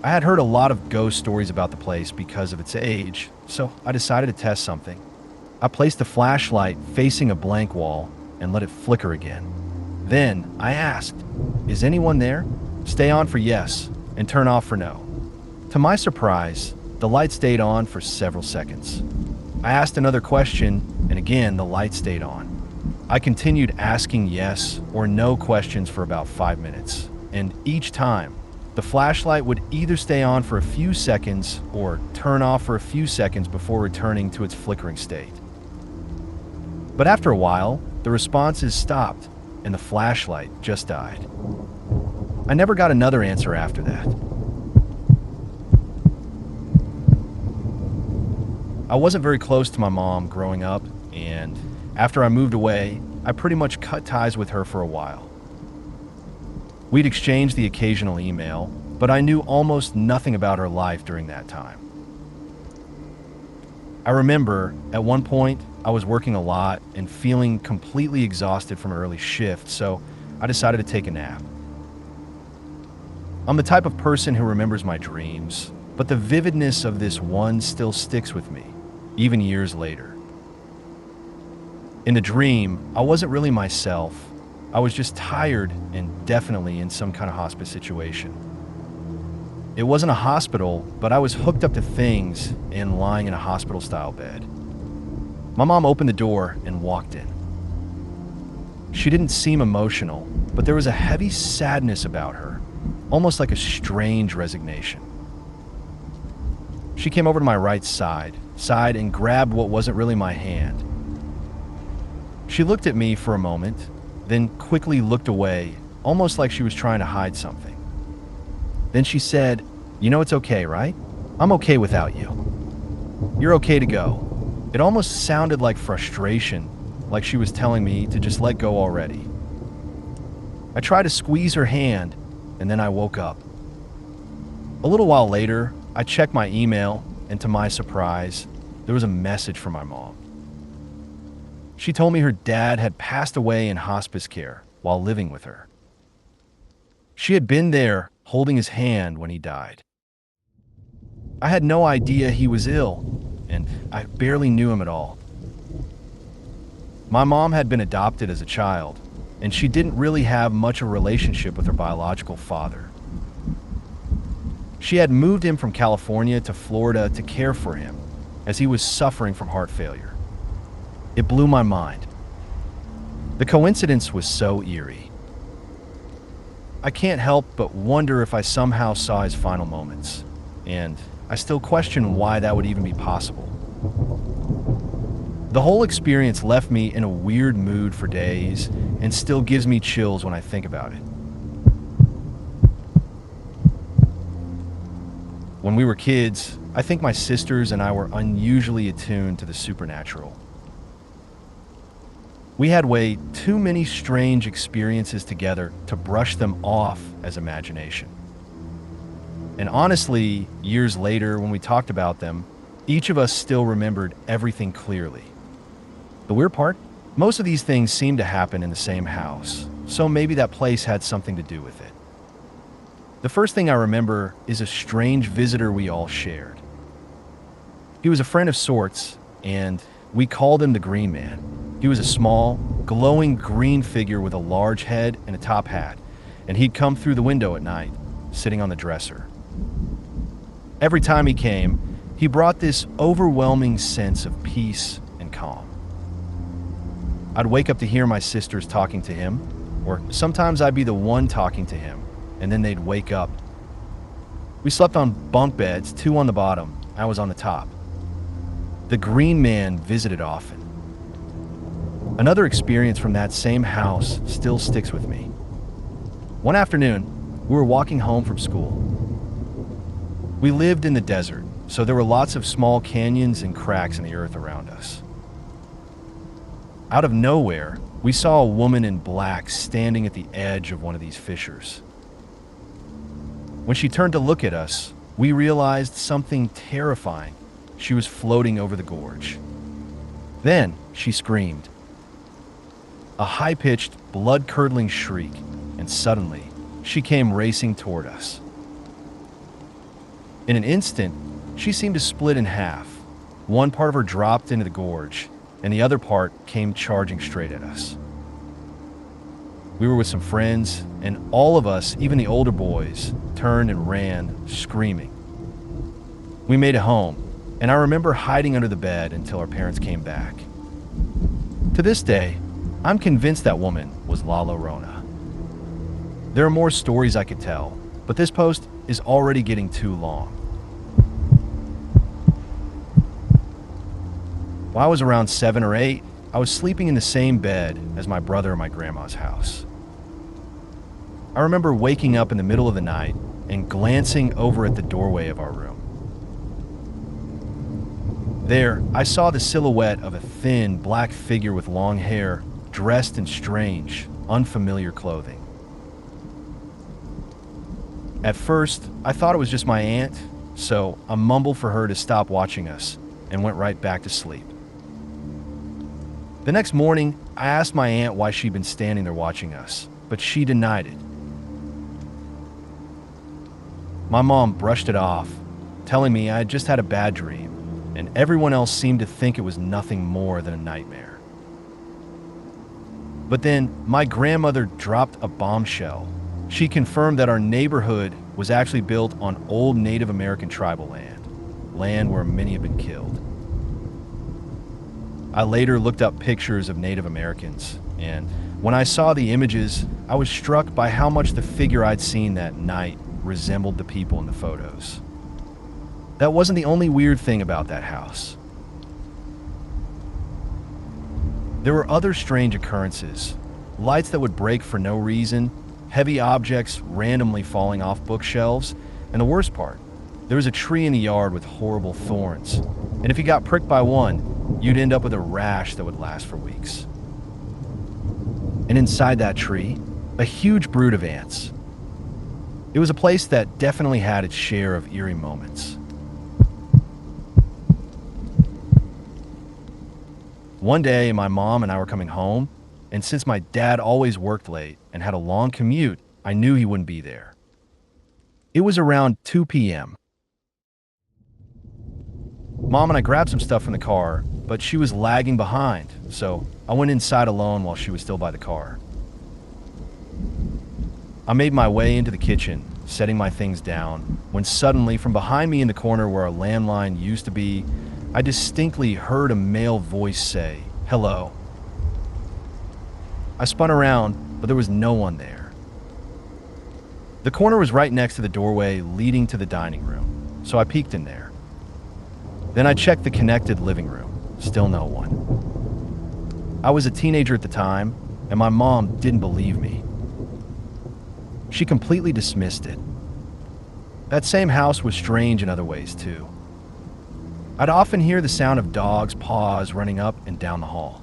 I had heard a lot of ghost stories about the place because of its age, so I decided to test something. I placed the flashlight facing a blank wall and let it flicker again. Then I asked, "Is anyone there?" Stay on for yes, and turn off for no. To my surprise, the light stayed on for several seconds. I asked another question, and again the light stayed on. I continued asking yes or no questions for about 5 minutes, and each time, the flashlight would either stay on for a few seconds or turn off for a few seconds before returning to its flickering state. But after a while, the responses stopped, and the flashlight just died. I never got another answer after that. I wasn't very close to my mom growing up, and after I moved away, I pretty much cut ties with her for a while. We'd exchanged the occasional email, but I knew almost nothing about her life during that time. I remember, at one point, I was working a lot and feeling completely exhausted from an early shift, so I decided to take a nap. I'm the type of person who remembers my dreams, but the vividness of this one still sticks with me, even years later. In the dream, I wasn't really myself. I was just tired and definitely in some kind of hospice situation. It wasn't a hospital, but I was hooked up to things and lying in a hospital-style bed. My mom opened the door and walked in. She didn't seem emotional, but there was a heavy sadness about her, almost like a strange resignation. She came over to my right side and grabbed what wasn't really my hand. She looked at me for a moment, then quickly looked away, almost like she was trying to hide something. Then she said, "You know it's okay, right? I'm okay without you. You're okay to go." It almost sounded like frustration, like she was telling me to just let go already. I tried to squeeze her hand, and then I woke up. A little while later, I checked my email, and to my surprise, there was a message from my mom. She told me her dad had passed away in hospice care while living with her. She had been there holding his hand when he died. I had no idea he was ill, and I barely knew him at all. My mom had been adopted as a child, and she didn't really have much of a relationship with her biological father. She had moved him from California to Florida to care for him, as he was suffering from heart failure. It blew my mind. The coincidence was so eerie. I can't help but wonder if I somehow saw his final moments, and I still question why that would even be possible. The whole experience left me in a weird mood for days and still gives me chills when I think about it. When we were kids, I think my sisters and I were unusually attuned to the supernatural. We had way too many strange experiences together to brush them off as imagination. And honestly, years later, when we talked about them, each of us still remembered everything clearly. The weird part? Most of these things seemed to happen in the same house, so maybe that place had something to do with it. The first thing I remember is a strange visitor we all shared. He was a friend of sorts, and we called him the Green Man. He was a small, glowing green figure with a large head and a top hat, and he'd come through the window at night, sitting on the dresser. Every time he came, he brought this overwhelming sense of peace and calm. I'd wake up to hear my sisters talking to him, or sometimes I'd be the one talking to him, and then they'd wake up. We slept on bunk beds, 2 on the bottom, I was on the top. The Green Man visited often. Another experience from that same house still sticks with me. One afternoon, we were walking home from school. We lived in the desert, so there were lots of small canyons and cracks in the earth around us. Out of nowhere, we saw a woman in black standing at the edge of one of these fissures. When she turned to look at us, we realized something terrifying. She was floating over the gorge. Then she screamed. A high-pitched, blood-curdling shriek, and suddenly, she came racing toward us. In an instant, she seemed to split in half. One part of her dropped into the gorge, and the other part came charging straight at us. We were with some friends, and all of us, even the older boys, turned and ran, screaming. We made it home, and I remember hiding under the bed until our parents came back. To this day, I'm convinced that woman was La Llorona. There are more stories I could tell, but this post is already getting too long. While I was around 7 or 8, I was sleeping in the same bed as my brother in my grandma's house. I remember waking up in the middle of the night and glancing over at the doorway of our room. There, I saw the silhouette of a thin, black figure with long hair, dressed in strange, unfamiliar clothing. At first, I thought it was just my aunt, so I mumbled for her to stop watching us and went right back to sleep. The next morning, I asked my aunt why she'd been standing there watching us, but she denied it. My mom brushed it off, telling me I had just had a bad dream, and everyone else seemed to think it was nothing more than a nightmare. But then, my grandmother dropped a bombshell. She confirmed that our neighborhood was actually built on old Native American tribal land where many had been killed. I later looked up pictures of Native Americans, and when I saw the images, I was struck by how much the figure I'd seen that night resembled the people in the photos. That wasn't the only weird thing about that house. There were other strange occurrences, lights that would break for no reason, heavy objects randomly falling off bookshelves, and the worst part, there was a tree in the yard with horrible thorns, and if you got pricked by one, you'd end up with a rash that would last for weeks. And inside that tree, a huge brood of ants. It was a place that definitely had its share of eerie moments. One day, my mom and I were coming home, and since my dad always worked late and had a long commute, I knew he wouldn't be there. It was around 2 p.m. Mom and I grabbed some stuff from the car, but she was lagging behind, so I went inside alone while she was still by the car. I made my way into the kitchen, setting my things down, when suddenly, from behind me in the corner where our landline used to be, I distinctly heard a male voice say, "Hello." I spun around, but there was no one there. The corner was right next to the doorway leading to the dining room, so I peeked in there. Then I checked the connected living room. Still no one. I was a teenager at the time, and my mom didn't believe me. She completely dismissed it. That same house was strange in other ways, too. I'd often hear the sound of dogs' paws running up and down the hall.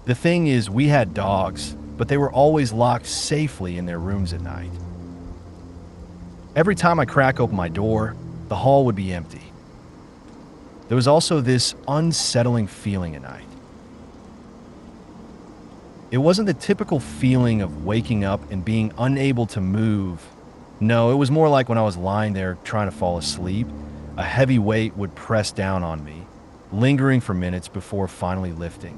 The thing is, we had dogs, but they were always locked safely in their rooms at night. Every time I crack open my door, the hall would be empty. There was also this unsettling feeling at night. It wasn't the typical feeling of waking up and being unable to move. No, it was more like when I was lying there trying to fall asleep, a heavy weight would press down on me, lingering for minutes before finally lifting.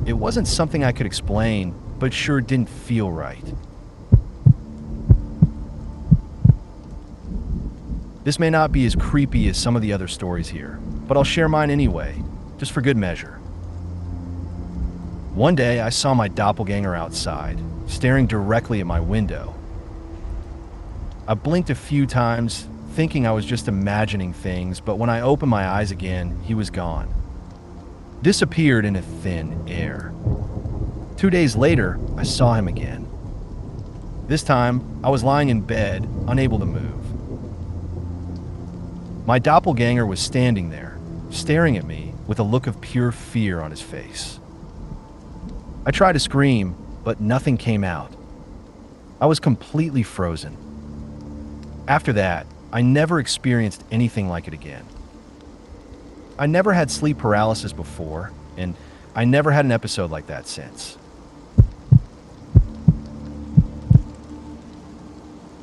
It wasn't something I could explain, but sure didn't feel right. This may not be as creepy as some of the other stories here, but I'll share mine anyway, just for good measure. One day, I saw my doppelganger outside, staring directly at my window. I blinked a few times, thinking I was just imagining things, but when I opened my eyes again, he was gone. Disappeared in a thin air. 2 days later, I saw him again. This time, I was lying in bed, unable to move. My doppelganger was standing there, staring at me with a look of pure fear on his face. I tried to scream, but nothing came out. I was completely frozen. After that, I never experienced anything like it again. I never had sleep paralysis before, and I never had an episode like that since.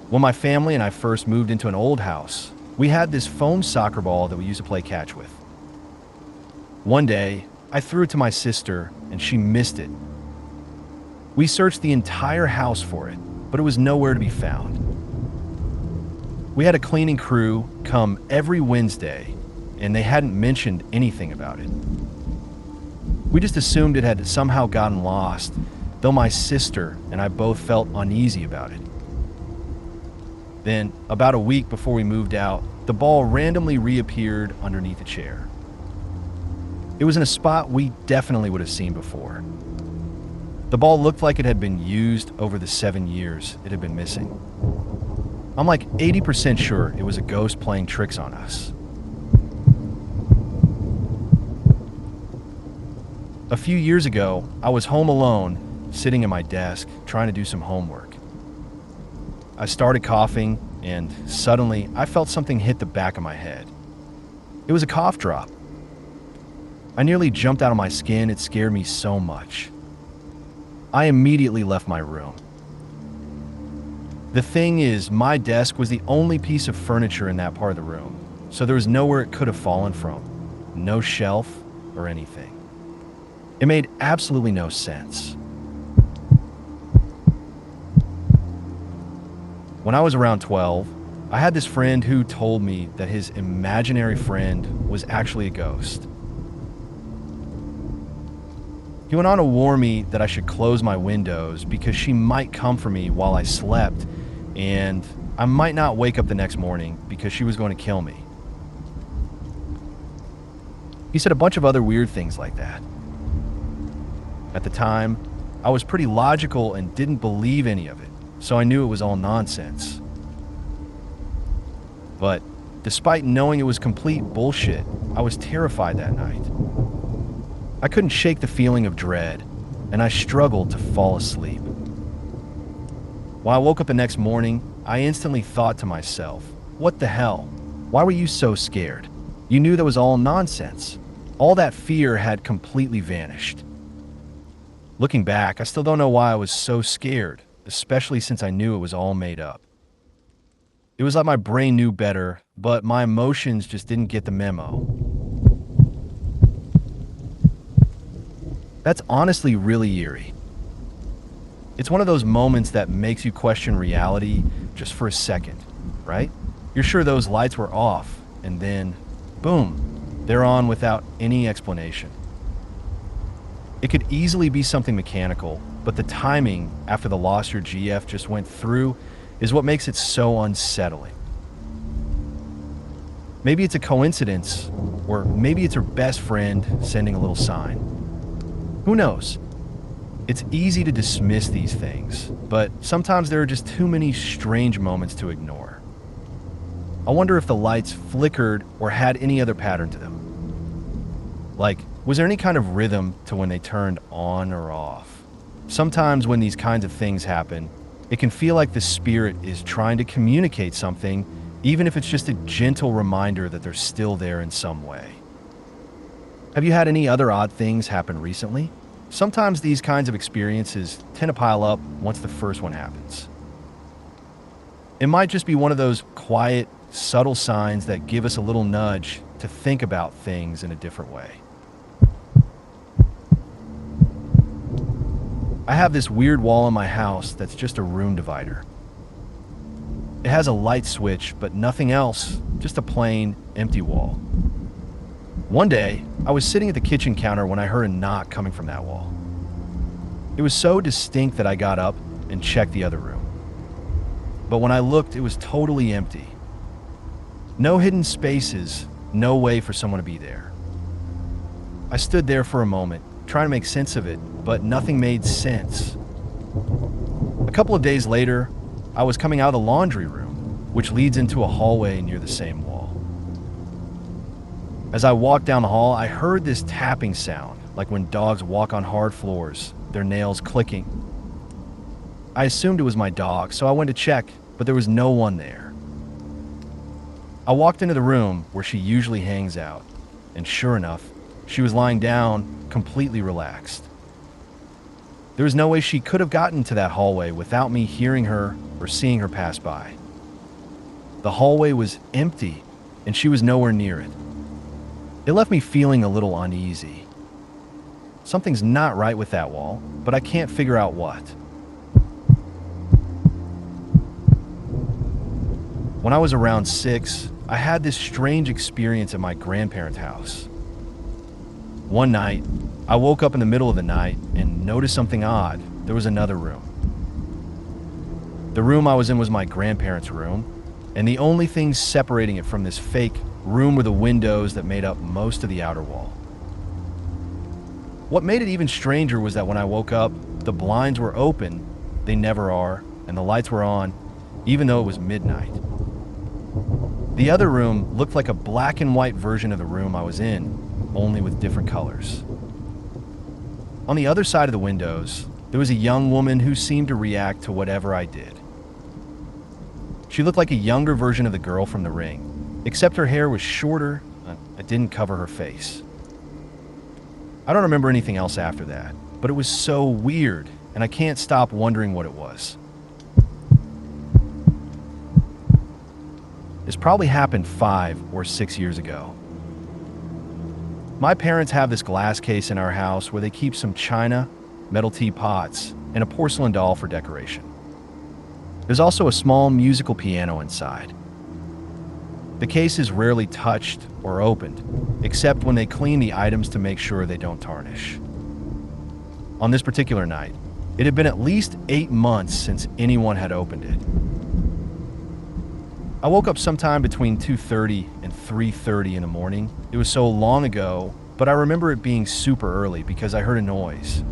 When my family and I first moved into an old house, we had this foam soccer ball that we used to play catch with. One day, I threw it to my sister, and she missed it. We searched the entire house for it, but it was nowhere to be found. We had a cleaning crew come every Wednesday, and they hadn't mentioned anything about it. We just assumed it had somehow gotten lost, though my sister and I both felt uneasy about it. Then, about a week before we moved out, the ball randomly reappeared underneath a chair. It was in a spot we definitely would have seen before. The ball looked like it had been used over the 7 years it had been missing. I'm like 80% sure it was a ghost playing tricks on us. A few years ago, I was home alone, sitting at my desk, trying to do some homework. I started coughing, and suddenly I felt something hit the back of my head. It was a cough drop. I nearly jumped out of my skin. It scared me so much. I immediately left my room. The thing is, my desk was the only piece of furniture in that part of the room, so there was nowhere it could have fallen from. No shelf or anything. It made absolutely no sense. When I was around 12, I had this friend who told me that his imaginary friend was actually a ghost. He went on to warn me that I should close my windows because she might come for me while I slept, and I might not wake up the next morning because she was going to kill me. He said a bunch of other weird things like that. At the time, I was pretty logical and didn't believe any of it, so I knew it was all nonsense. But despite knowing it was complete bullshit, I was terrified that night. I couldn't shake the feeling of dread, and I struggled to fall asleep. When I woke up the next morning, I instantly thought to myself, what the hell? Why were you so scared? You knew that was all nonsense. All that fear had completely vanished. Looking back, I still don't know why I was so scared, especially since I knew it was all made up. It was like my brain knew better, but my emotions just didn't get the memo. That's honestly really eerie. It's one of those moments that makes you question reality just for a second, right? You're sure those lights were off, and then, boom, they're on without any explanation. It could easily be something mechanical, but the timing after the loss your GF just went through is what makes it so unsettling. Maybe it's a coincidence, or maybe it's her best friend sending a little sign. Who knows? It's easy to dismiss these things, but sometimes there are just too many strange moments to ignore. I wonder if the lights flickered or had any other pattern to them. Like, was there any kind of rhythm to when they turned on or off? Sometimes when these kinds of things happen, it can feel like the spirit is trying to communicate something, even if it's just a gentle reminder that they're still there in some way. Have you had any other odd things happen recently? Sometimes these kinds of experiences tend to pile up once the first one happens. It might just be one of those quiet, subtle signs that give us a little nudge to think about things in a different way. I have this weird wall in my house that's just a room divider. It has a light switch, but nothing else, just a plain, empty wall. One day, I was sitting at the kitchen counter when I heard a knock coming from that wall. It was so distinct that I got up and checked the other room. But when I looked, it was totally empty. No hidden spaces, no way for someone to be there. I stood there for a moment, trying to make sense of it, but nothing made sense. A couple of days later, I was coming out of the laundry room, which leads into a hallway near the same wall. As I walked down the hall, I heard this tapping sound, like when dogs walk on hard floors, their nails clicking. I assumed it was my dog, so I went to check, but there was no one there. I walked into the room where she usually hangs out, and sure enough, she was lying down, completely relaxed. There was no way she could have gotten to that hallway without me hearing her or seeing her pass by. The hallway was empty, and she was nowhere near it. It left me feeling a little uneasy. Something's not right with that wall, but I can't figure out what. When I was around 6, I had this strange experience at my grandparents' house. One night, I woke up in the middle of the night and noticed something odd. There was another room. The room I was in was my grandparents' room, and the only thing separating it from this fake room were the windows that made up most of the outer wall. What made it even stranger was that when I woke up, the blinds were open, they never are, and the lights were on, even though it was midnight. The other room looked like a black and white version of the room I was in, only with different colors. On the other side of the windows, there was a young woman who seemed to react to whatever I did. She looked like a younger version of the girl from The Ring, except her hair was shorter and it didn't cover her face. I don't remember anything else after that, but it was so weird, and I can't stop wondering what it was. This probably happened 5 or 6 years ago. My parents have this glass case in our house where they keep some china, metal teapots, and a porcelain doll for decoration. There's also a small musical piano inside. The case is rarely touched or opened, except when they clean the items to make sure they don't tarnish. On this particular night, it had been at least 8 months since anyone had opened it. I woke up sometime between 2:30 and 3:30 in the morning. It was so long ago, but I remember it being super early because I heard a noise.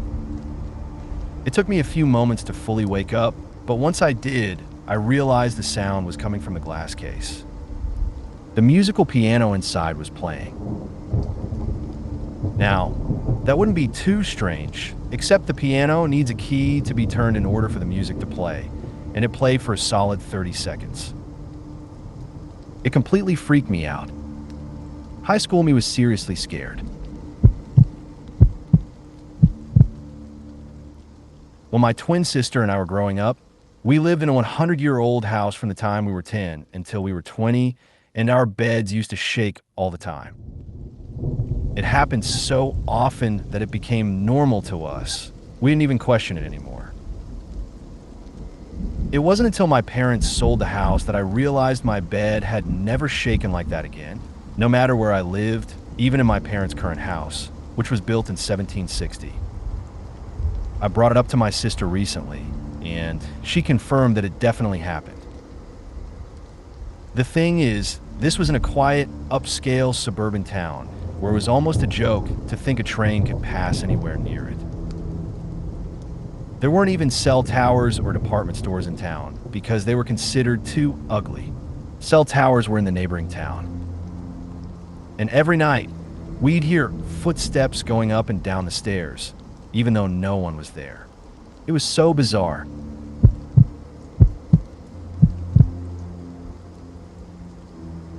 It took me a few moments to fully wake up, but once I did, I realized the sound was coming from the glass case. The musical piano inside was playing. Now, that wouldn't be too strange, except the piano needs a key to be turned in order for the music to play, and it played for a solid 30 seconds. It completely freaked me out. High school me was seriously scared. When my twin sister and I were growing up, we lived in a 100-year-old house from the time we were 10 until we were 20, and our beds used to shake all the time. It happened so often that it became normal to us. We didn't even question it anymore. It wasn't until my parents sold the house that I realized my bed had never shaken like that again, no matter where I lived, even in my parents' current house, which was built in 1760. I brought it up to my sister recently, and she confirmed that it definitely happened. The thing is, this was in a quiet, upscale suburban town where it was almost a joke to think a train could pass anywhere near it. There weren't even cell towers or department stores in town because they were considered too ugly. Cell towers were in the neighboring town. And every night, we'd hear footsteps going up and down the stairs, even though no one was there. It was so bizarre.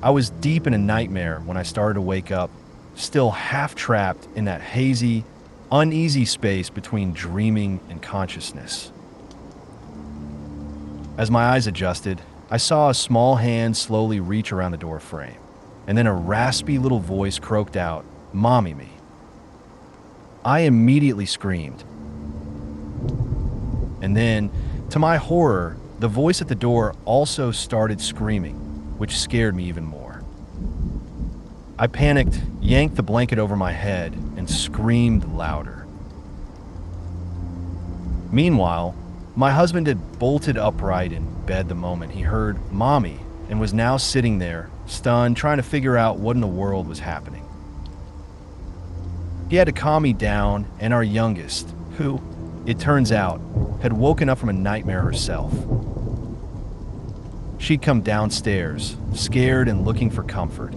I was deep in a nightmare when I started to wake up, still half trapped in that hazy, uneasy space between dreaming and consciousness. As my eyes adjusted, I saw a small hand slowly reach around the door frame, and then a raspy little voice croaked out, "Mommy me." I immediately screamed. And then, to my horror, the voice at the door also started screaming, which scared me even more. I panicked, yanked the blanket over my head, and screamed louder. Meanwhile, my husband had bolted upright in bed the moment he heard "Mommy" and was now sitting there, stunned, trying to figure out what in the world was happening. He had to calm me down and our youngest, who, it turns out, had woken up from a nightmare herself. She'd come downstairs, scared and looking for comfort,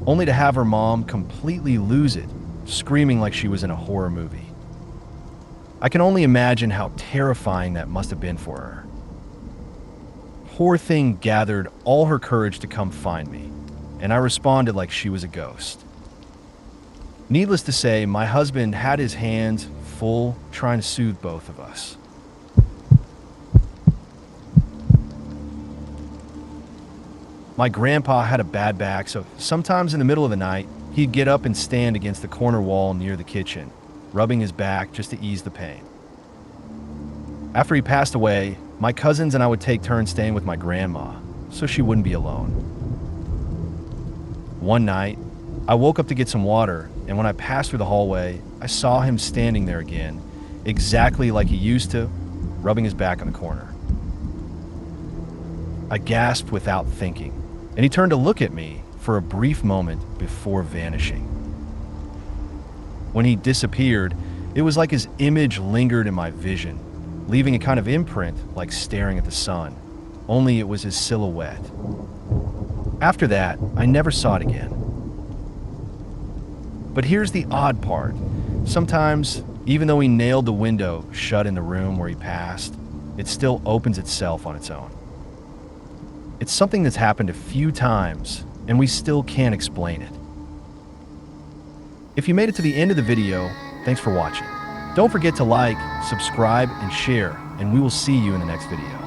only to have her mom completely lose it, screaming like she was in a horror movie. I can only imagine how terrifying that must have been for her. Poor thing gathered all her courage to come find me, and I responded like she was a ghost. Needless to say, my husband had his hands full trying to soothe both of us. My grandpa had a bad back, so sometimes in the middle of the night, he'd get up and stand against the corner wall near the kitchen, rubbing his back just to ease the pain. After he passed away, my cousins and I would take turns staying with my grandma, so she wouldn't be alone. One night, I woke up to get some water, and when I passed through the hallway, I saw him standing there again, exactly like he used to, rubbing his back on the corner. I gasped without thinking, and he turned to look at me for a brief moment before vanishing. When he disappeared, it was like his image lingered in my vision, leaving a kind of imprint like staring at the sun, only it was his silhouette. After that, I never saw it again. But here's the odd part. Sometimes, even though he nailed the window shut in the room where he passed, it still opens itself on its own. It's something that's happened a few times, and we still can't explain it. If you made it to the end of the video, thanks for watching. Don't forget to like, subscribe, and share, and we will see you in the next video.